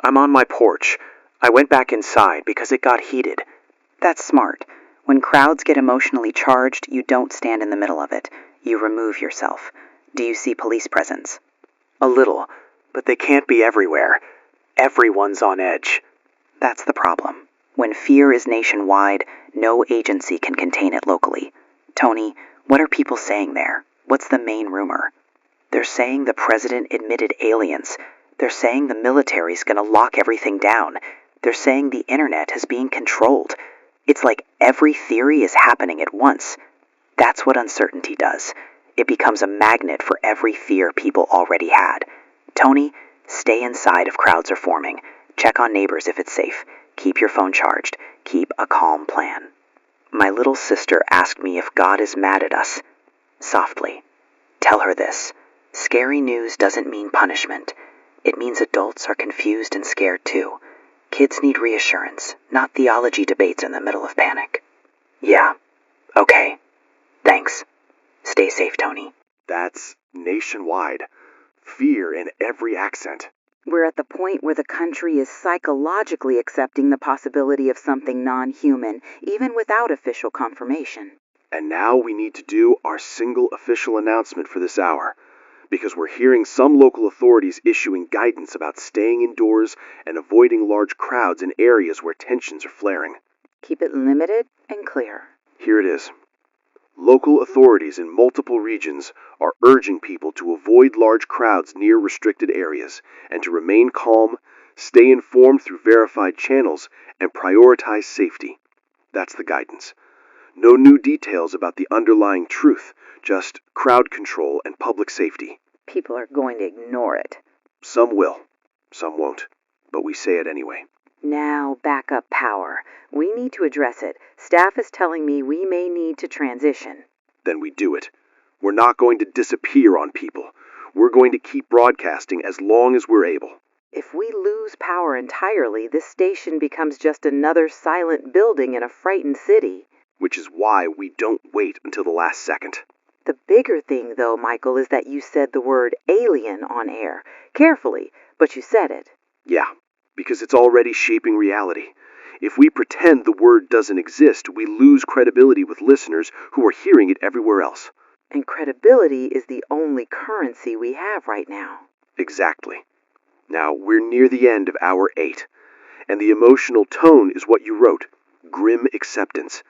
I'm on my porch. I went back inside because it got heated. That's smart. When crowds get emotionally charged, you don't stand in the middle of it. You remove yourself. Do you see police presence? A little, but they can't be everywhere. Everyone's on edge. That's the problem. When fear is nationwide, no agency can contain it locally. Tony, what are people saying there? What's the main rumor? They're saying the president admitted aliens. They're saying the military's gonna lock everything down. They're saying the internet is being controlled. It's like every theory is happening at once. That's what uncertainty does. It becomes a magnet for every fear people already had. Tony, stay inside if crowds are forming. Check on neighbors if it's safe. Keep your phone charged. Keep a calm plan. My little sister asked me if God is mad at us. Softly. Tell her this. Scary news doesn't mean punishment. It means adults are confused and scared too. Kids need reassurance, not theology debates in the middle of panic. Yeah. Okay. Thanks. Stay safe, Tony. That's nationwide. Fear in every accent. We're at the point where the country is psychologically accepting the possibility of something non-human, even without official confirmation. And now we need to do our single official announcement for this hour, because we're hearing some local authorities issuing guidance about staying indoors and avoiding large crowds in areas where tensions are flaring. Keep it limited and clear. Here it is. Local authorities in multiple regions are urging people to avoid large crowds near restricted areas and to remain calm, stay informed through verified channels, and prioritize safety. That's the guidance. No new details about the underlying truth, just crowd control and public safety. People are going to ignore it. Some will, some won't, but we say it anyway. Now, backup power. We need to address it. Staff is telling me we may need to transition. Then we do it. We're not going to disappear on people. We're going to keep broadcasting as long as we're able. If we lose power entirely, this station becomes just another silent building in a frightened city. Which is why we don't wait until the last second. The bigger thing, though, Michael, is that you said the word alien on air. Carefully, but you said it. Yeah, because it's already shaping reality. If we pretend the word doesn't exist, we lose credibility with listeners who are hearing it everywhere else. And credibility is the only currency we have right now. Exactly. Now, we're near the end of hour 8, and the emotional tone is what you wrote, grim acceptance.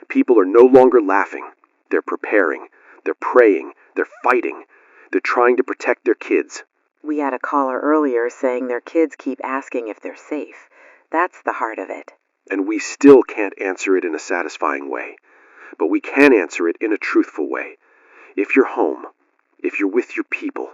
People are no longer laughing. They're preparing. They're praying. They're fighting. They're trying to protect their kids. We had a caller earlier saying their kids keep asking if they're safe. That's the heart of it. And we still can't answer it in a satisfying way. But we can answer it in a truthful way. If you're home, if you're with your people,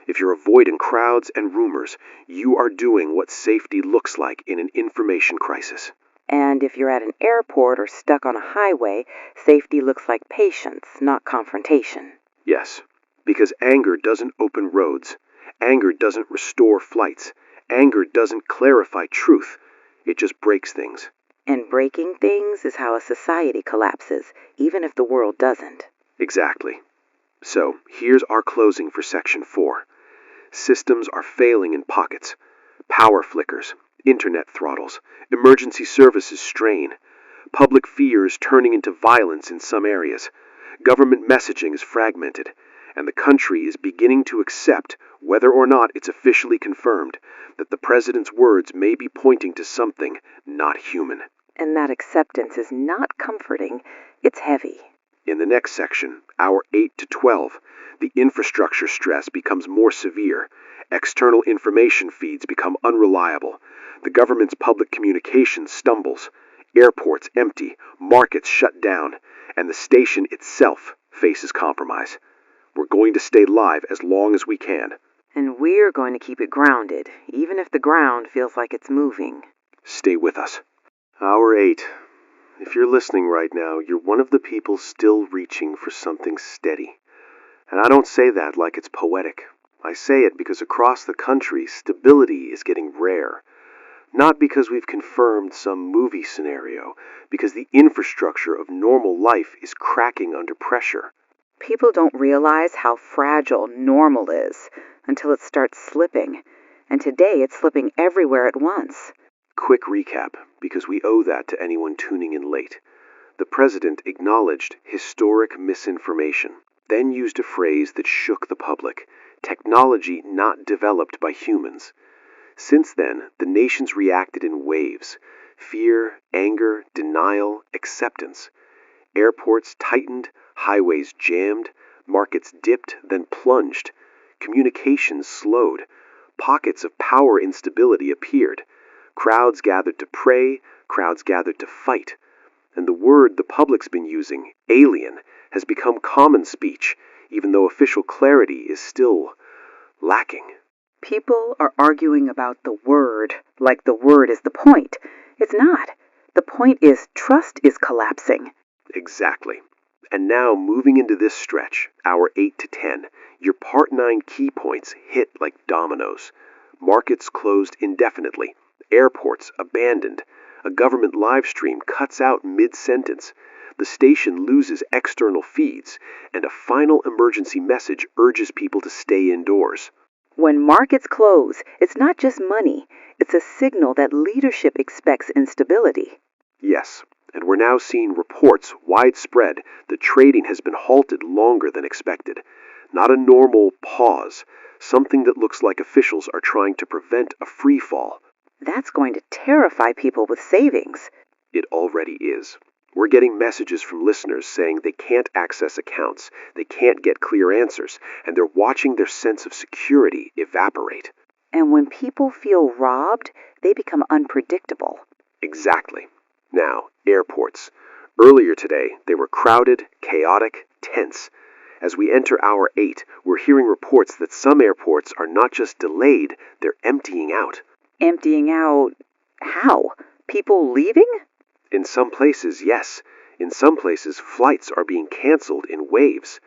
if you're avoiding crowds and rumors, you are doing what safety looks like in an information crisis. And if you're at an airport or stuck on a highway, safety looks like patience, not confrontation. Yes, because anger doesn't open roads. Anger doesn't restore flights. Anger doesn't clarify truth. It just breaks things. And breaking things is how a society collapses, even if the world doesn't. Exactly. So, here's our closing for Section 4. Systems are failing in pockets. Power flickers, internet throttles, emergency services strain. Public fear is turning into violence in some areas. Government messaging is fragmented, and the country is beginning to accept, whether or not it's officially confirmed, that the president's words may be pointing to something not human. And that acceptance is not comforting, it's heavy. In the next section, hour 8 to 12, the infrastructure stress becomes more severe. External information feeds become unreliable. The government's public communications stumbles. Airports empty, markets shut down, and the station itself faces compromise. We're going to stay live as long as we can. And we're going to keep it grounded, even if the ground feels like it's moving. Stay with us. Hour 8. If you're listening right now, you're one of the people still reaching for something steady. And I don't say that like it's poetic. I say it because across the country, stability is getting rare. Not because we've confirmed some movie scenario, because the infrastructure of normal life is cracking under pressure. People don't realize how fragile normal is until it starts slipping. And today it's slipping everywhere at once. Quick recap, because we owe that to anyone tuning in late. The president acknowledged historic misinformation, then used a phrase that shook the public: technology not developed by humans. Since then, the nation's reacted in waves: fear, anger, denial, acceptance. Airports tightened, highways jammed, markets dipped, then plunged. Communications slowed. Pockets of power instability appeared. Crowds gathered to pray, crowds gathered to fight. And the word the public's been using, alien, has become common speech, even though official clarity is still lacking. People are arguing about the word like the word is the point. It's not. The point is trust is collapsing. Exactly. And now, moving into this stretch, hour 8 to 10, your Part 9 key points hit like dominoes. Markets closed indefinitely. Airports abandoned. A government live stream cuts out mid-sentence. The station loses external feeds. And a final emergency message urges people to stay indoors. When markets close, it's not just money. It's a signal that leadership expects instability. Yes, and we're now seeing reports widespread that trading has been halted longer than expected. Not a normal pause, something that looks like officials are trying to prevent a free fall. That's going to terrify people with savings. It already is. We're getting messages from listeners saying they can't access accounts, they can't get clear answers, and they're watching their sense of security evaporate. And when people feel robbed, they become unpredictable. Exactly. Now, airports. Earlier today, they were crowded, chaotic, tense. As we enter hour 8, we're hearing reports that some airports are not just delayed, they're emptying out. Emptying out how? People leaving? In some places, yes. In some places, flights are being canceled in waves.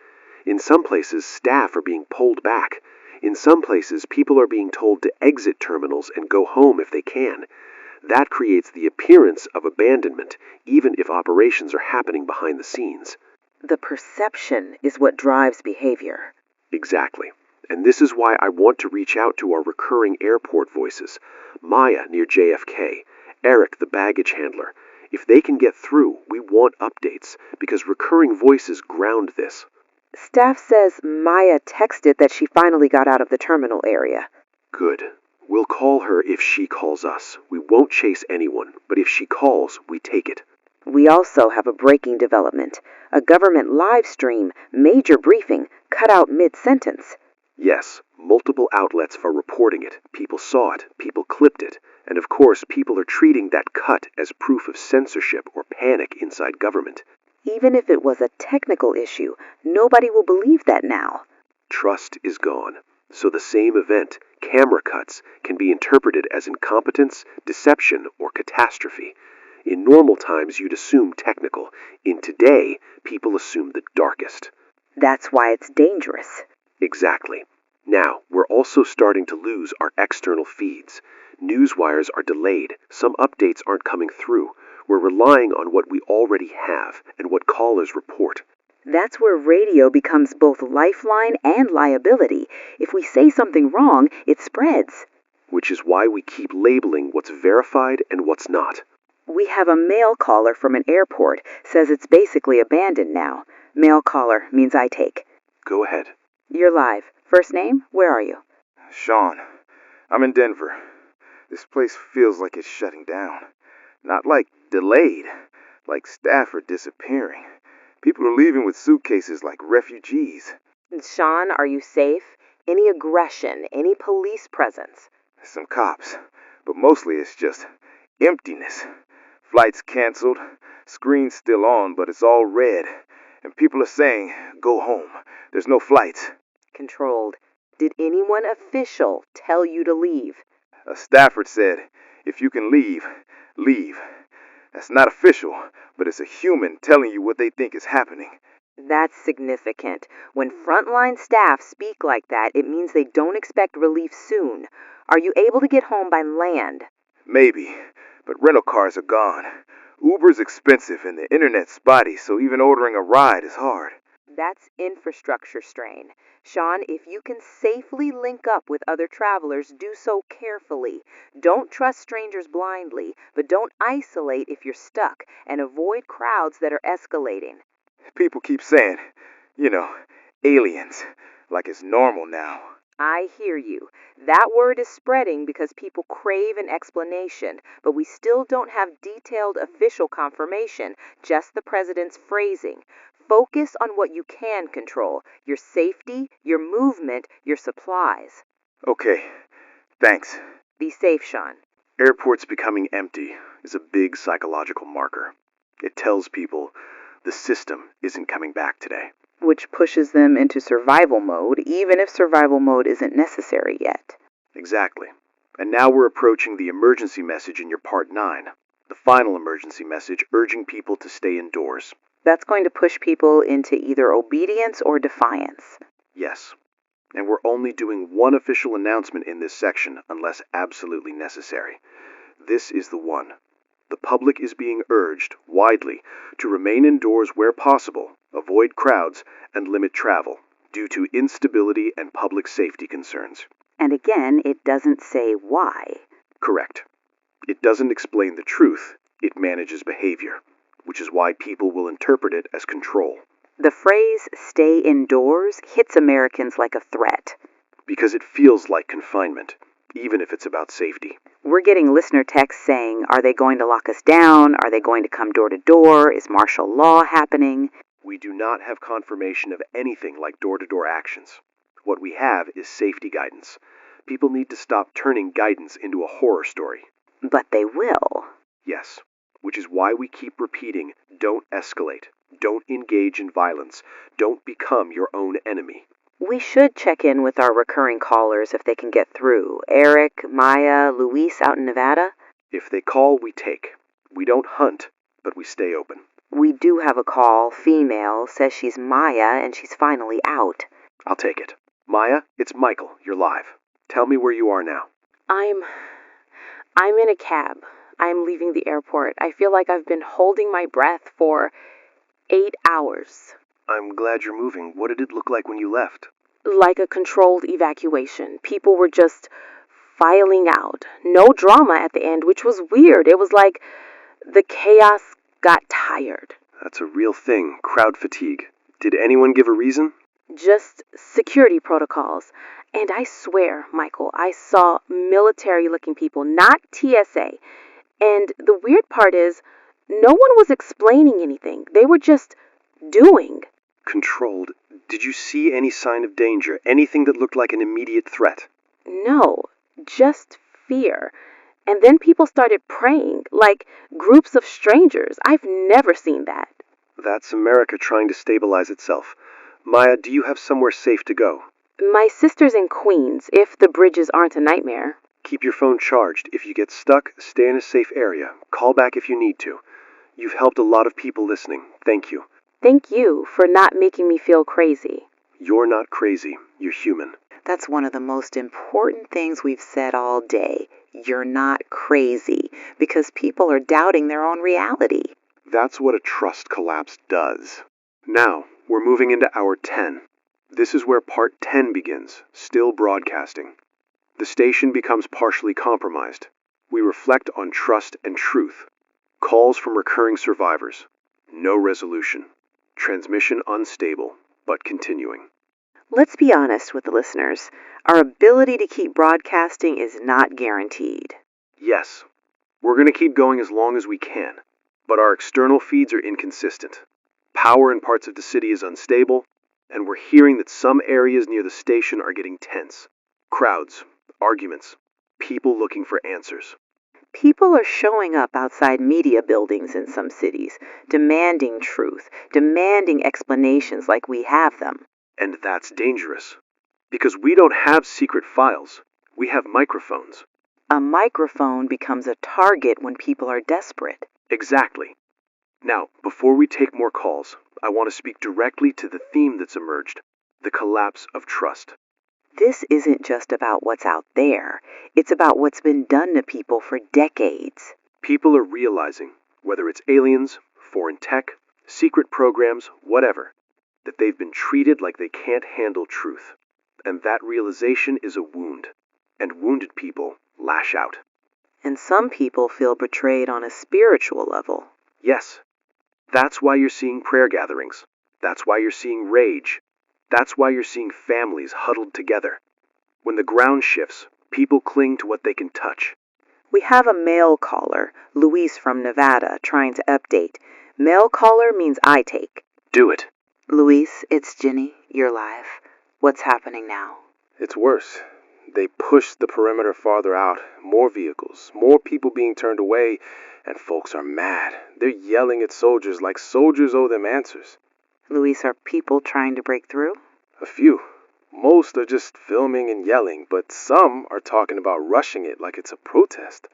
In some places, staff are being pulled back. In some places, people are being told to exit terminals and go home if they can. That creates the appearance of abandonment, even if operations are happening behind the scenes. The perception is what drives behavior. Exactly. And this is why I want to reach out to our recurring airport voices. Maya near JFK, Eric the baggage handler. If they can get through, we want updates, because recurring voices ground this. Staff says Maya texted that she finally got out of the terminal area. Good. We'll call her if she calls us. We won't chase anyone, but if she calls, we take it. We also have a breaking development. A government live stream, major briefing, cut out mid-sentence. Yes, multiple outlets are reporting it. People saw it, people clipped it, and of course people are treating that cut as proof of censorship or panic inside government. Even if it was a technical issue, nobody will believe that now. Trust is gone. So the same event, camera cuts, can be interpreted as incompetence, deception, or catastrophe. In normal times, you'd assume technical. In today, people assume the darkest. That's why it's dangerous. Exactly. Now, We're also starting to lose our external feeds. News wires are delayed. Some updates aren't coming through. We're relying on what we already have and what callers report. That's where radio becomes both lifeline and liability. If we say something wrong, it spreads. Which is why we keep labeling what's verified and what's not. We have a mail caller from an airport. Says it's basically abandoned now. Mail caller means I take. Go ahead. You're live. First name? Where are you? Sean, I'm in Denver. This place feels like it's shutting down. Not like delayed, like staff are disappearing. People are leaving with suitcases like refugees. Sean, are you safe? Any aggression? Any police presence? Some cops, but mostly it's just emptiness. Flights canceled, screens still on, but it's all red. And people are saying, go home. There's no flights. Controlled. Did anyone official tell you to leave? A staffer said, if you can leave, leave. That's not official, but it's a human telling you what they think is happening. That's significant. When frontline staff speak like that, it means they don't expect relief soon. Are you able to get home by land? Maybe, but rental cars are gone. Uber's expensive and the internet's spotty, so even ordering a ride is hard. That's infrastructure strain. Sean, if you can safely link up with other travelers, do so carefully. Don't trust strangers blindly, but don't isolate if you're stuck, and avoid crowds that are escalating. People keep saying, aliens, like it's normal now. I hear you. That word is spreading because people crave an explanation, but we still don't have detailed official confirmation, just the president's phrasing. Focus on what you can control, your safety, your movement, your supplies. Okay, thanks. Be safe, Sean. Airports becoming empty is a big psychological marker. It tells people the system isn't coming back today. Which pushes them into survival mode, even if survival mode isn't necessary yet. Exactly. And now we're approaching the emergency message in your Part 9. The final emergency message urging people to stay indoors. That's going to push people into either obedience or defiance. Yes. And we're only doing one official announcement in this section unless absolutely necessary. This is the one. The public is being urged, widely, to remain indoors where possible, avoid crowds, and limit travel, due to instability and public safety concerns. And again, it doesn't say why. Correct. It doesn't explain the truth, it manages behavior, which is why people will interpret it as control. The phrase, stay indoors, hits Americans like a threat. Because it feels like confinement, even if it's about safety. We're getting listener texts saying, are they going to lock us down? Are they going to come door to door? Is martial law happening? We do not have confirmation of anything like door-to-door actions. What we have is safety guidance. People need to stop turning guidance into a horror story. But they will. Yes, which is why we keep repeating, don't escalate, don't engage in violence, don't become your own enemy. We should check in with our recurring callers if they can get through. Eric, Maya, Luis out in Nevada. If they call, we take. We don't hunt, but we stay open. We do have a call, female, says she's Maya and she's finally out. I'll take it. Maya, it's Michael. You're live. Tell me where you are now. I'm in a cab. I'm leaving the airport. I feel like I've been holding my breath for 8 hours. I'm glad you're moving. What did it look like when you left? Like a controlled evacuation. People were just filing out. No drama at the end, which was weird. It was like the chaos got tired. That's a real thing, crowd fatigue. Did anyone give a reason? Just security protocols. And I swear, Michael, I saw military-looking people, not TSA. And the weird part is, no one was explaining anything. They were just doing. Controlled. Did you see any sign of danger? Anything that looked like an immediate threat? No, just fear. And then people started praying, like groups of strangers. I've never seen that. That's America trying to stabilize itself. Maya, do you have somewhere safe to go? My sister's in Queens, if the bridges aren't a nightmare. Keep your phone charged. If you get stuck, stay in a safe area. Call back if you need to. You've helped a lot of people listening. Thank you. Thank you for not making me feel crazy. You're not crazy. You're human. That's one of the most important things we've said all day. You're not crazy, because people are doubting their own reality. That's what a trust collapse does. Now, we're moving into hour 10. This is where part 10 begins, still broadcasting. The station becomes partially compromised. We reflect on trust and truth. Calls from recurring survivors. No resolution. Transmission unstable, but continuing. Let's be honest with the listeners. Our ability to keep broadcasting is not guaranteed. Yes, we're going to keep going as long as we can, but our external feeds are inconsistent. Power in parts of the city is unstable, and we're hearing that some areas near the station are getting tense. Crowds, arguments, people looking for answers. People are showing up outside media buildings in some cities, demanding truth, demanding explanations like we have them. And that's dangerous, because we don't have secret files. We have microphones. A microphone becomes a target when people are desperate. Exactly. Now, before we take more calls, I want to speak directly to the theme that's emerged, the collapse of trust. This isn't just about what's out there. It's about what's been done to people for decades. People are realizing, whether it's aliens, foreign tech, secret programs, whatever, that they've been treated like they can't handle truth. And that realization is a wound. And wounded people lash out. And some people feel betrayed on a spiritual level. Yes. That's why you're seeing prayer gatherings. That's why you're seeing rage. That's why you're seeing families huddled together. When the ground shifts, people cling to what they can touch. We have a mail caller, Luis from Nevada, trying to update. Mail caller means I take. Do it. Luis, it's Jenny. You're live. What's happening now? It's worse. They pushed the perimeter farther out. More vehicles, more people being turned away, and folks are mad. They're yelling at soldiers like soldiers owe them answers. Luis, are people trying to break through? A few. Most are just filming and yelling, but some are talking about rushing it like it's a protest.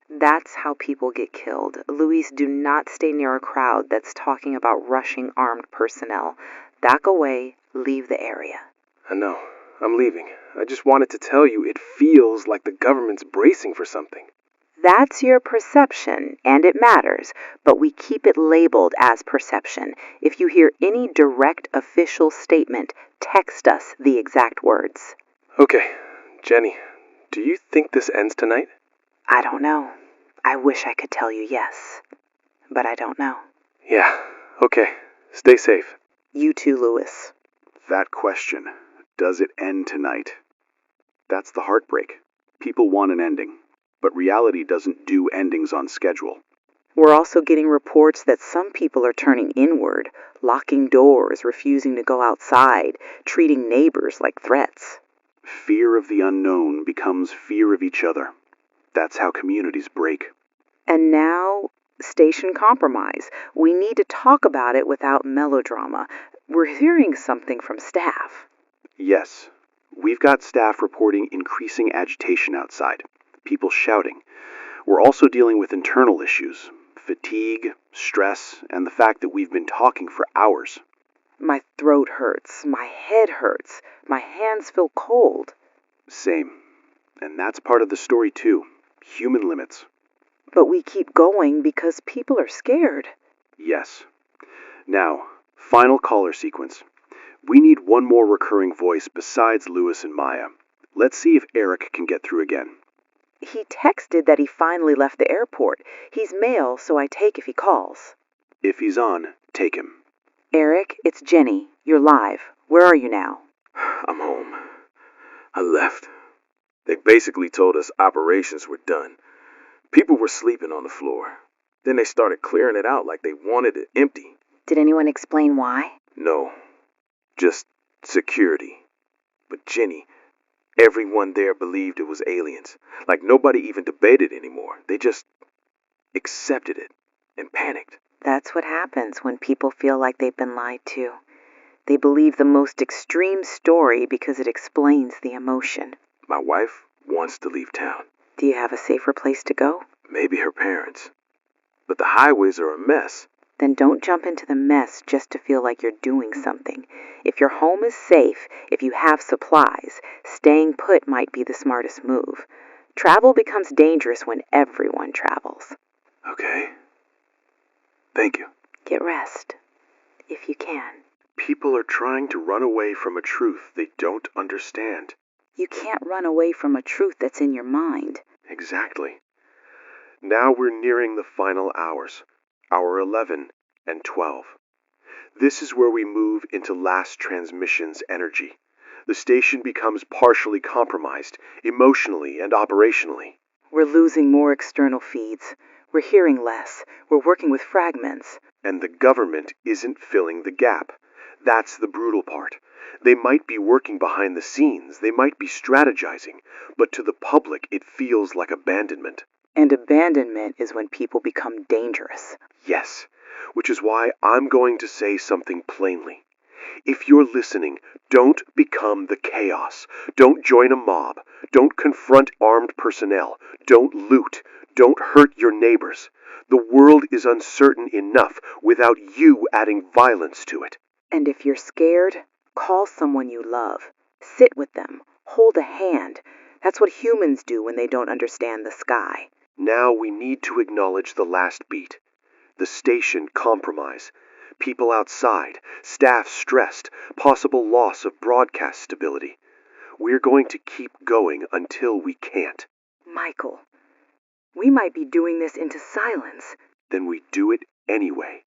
That's how people get killed. Luis, do not stay near a crowd that's talking about rushing armed personnel. Back away, leave the area. I know. I'm leaving. I just wanted to tell you it feels like the government's bracing for something. That's your perception, and it matters, but we keep it labeled as perception. If you hear any direct official statement, text us the exact words. Okay, Jenny, do you think this ends tonight? I don't know. I wish I could tell you yes, but I don't know. Yeah, okay. Stay safe. You too, Louis. That question, does it end tonight? That's the heartbreak. People want an ending, but reality doesn't do endings on schedule. We're also getting reports that some people are turning inward, locking doors, refusing to go outside, treating neighbors like threats. Fear of the unknown becomes fear of each other. That's how communities break. And now, station compromise. We need to talk about it without melodrama. We're hearing something from staff. Yes, we've got staff reporting increasing agitation outside, people shouting. We're also dealing with internal issues, fatigue, stress, and the fact that we've been talking for hours. My throat hurts, my head hurts, my hands feel cold. Same. And that's part of the story too. Human limits. But we keep going because people are scared. Yes. Now, final caller sequence. We need one more recurring voice besides Louis and Maya. Let's see if Eric can get through again. He texted that he finally left the airport. He's male, so I take if he calls. If he's on, take him. Eric, it's Jenny. You're live. Where are you now? I'm home. I left. They basically told us operations were done. People were sleeping on the floor. Then they started clearing it out like they wanted it empty. Did anyone explain why? No. Just security. But Jenny, everyone there believed it was aliens. Like nobody even debated anymore. They just accepted it and panicked. That's what happens when people feel like they've been lied to. They believe the most extreme story because it explains the emotion. My wife wants to leave town. Do you have a safer place to go? Maybe her parents. But the highways are a mess. Then don't jump into the mess just to feel like you're doing something. If your home is safe, if you have supplies, staying put might be the smartest move. Travel becomes dangerous when everyone travels. Okay. Thank you. Get rest, if you can. People are trying to run away from a truth they don't understand. You can't run away from a truth that's in your mind. Exactly. Now we're nearing the final hours, hour 11 and 12. This is where we move into last transmission's energy. The station becomes partially compromised, emotionally and operationally. We're losing more external feeds. We're hearing less. We're working with fragments. And the government isn't filling the gap. That's the brutal part. They might be working behind the scenes, they might be strategizing, but to the public it feels like abandonment. And abandonment is when people become dangerous. Yes, which is why I'm going to say something plainly. If you're listening, don't become the chaos. Don't join a mob. Don't confront armed personnel. Don't loot. Don't hurt your neighbors. The world is uncertain enough without you adding violence to it. And if you're scared, call someone you love. Sit with them. Hold a hand. That's what humans do when they don't understand the sky. Now we need to acknowledge the last beat. The station compromise. People outside, staff stressed, possible loss of broadcast stability. We're going to keep going until we can't. Michael, we might be doing this into silence. Then we do it anyway,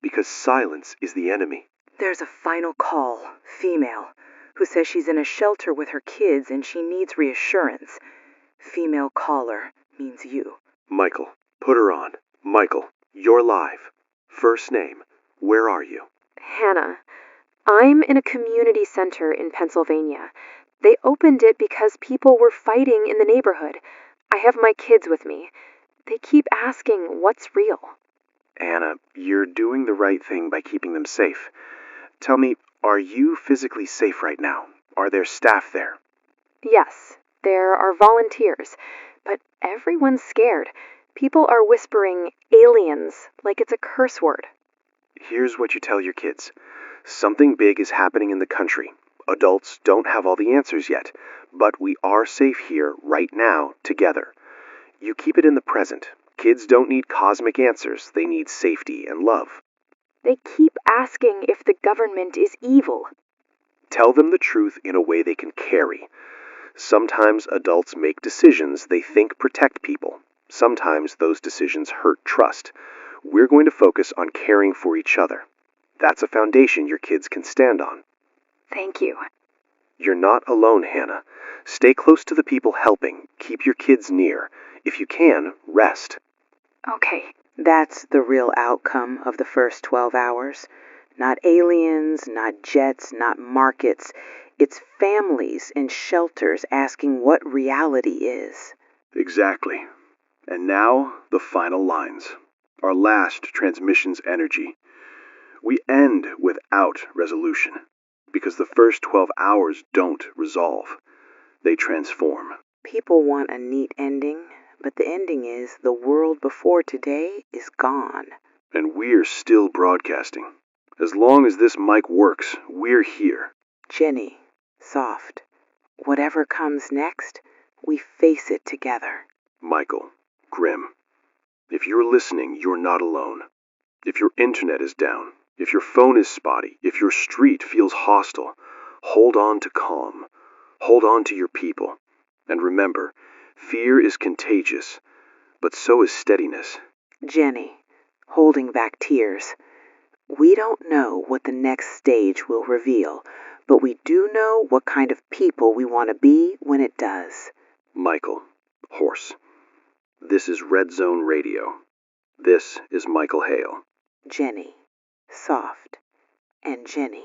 because silence is the enemy. There's a final call, female, who says she's in a shelter with her kids and she needs reassurance. Female caller means you. Michael, put her on. Michael, you're live. First name, where are you? Hannah, I'm in a community center in Pennsylvania. They opened it because people were fighting in the neighborhood. I have my kids with me. They keep asking what's real. Anna, you're doing the right thing by keeping them safe. Tell me, are you physically safe right now? Are there staff there? Yes, there are volunteers, but everyone's scared. People are whispering aliens like it's a curse word. Here's what you tell your kids. Something big is happening in the country. Adults don't have all the answers yet, but we are safe here right now together. You keep it in the present. Kids don't need cosmic answers. They need safety and love. They keep asking if the government is evil. Tell them the truth in a way they can carry. Sometimes adults make decisions they think protect people. Sometimes those decisions hurt trust. We're going to focus on caring for each other. That's a foundation your kids can stand on. Thank you. You're not alone, Hannah. Stay close to the people helping. Keep your kids near. If you can, rest. Okay. That's the real outcome of the first 12 hours. Not aliens, not jets, not markets. It's families in shelters asking what reality is. Exactly. And now, the final lines. Our last transmission's energy. We end without resolution, because the first 12 hours don't resolve. They transform. People want a neat ending, but the ending is the world before today is gone. And we're still broadcasting. As long as this mic works, we're here. Jenny, soft. Whatever comes next, we face it together. Michael, grim. If you're listening, you're not alone. If your internet is down, if your phone is spotty, if your street feels hostile, hold on to calm. Hold on to your people. And remember, fear is contagious, but so is steadiness. Jenny, holding back tears. We don't know what the next stage will reveal, but we do know what kind of people we want to be when it does. Michael, horse. This is Red Zone Radio. This is Michael Hale. Jenny, soft, and Jenny.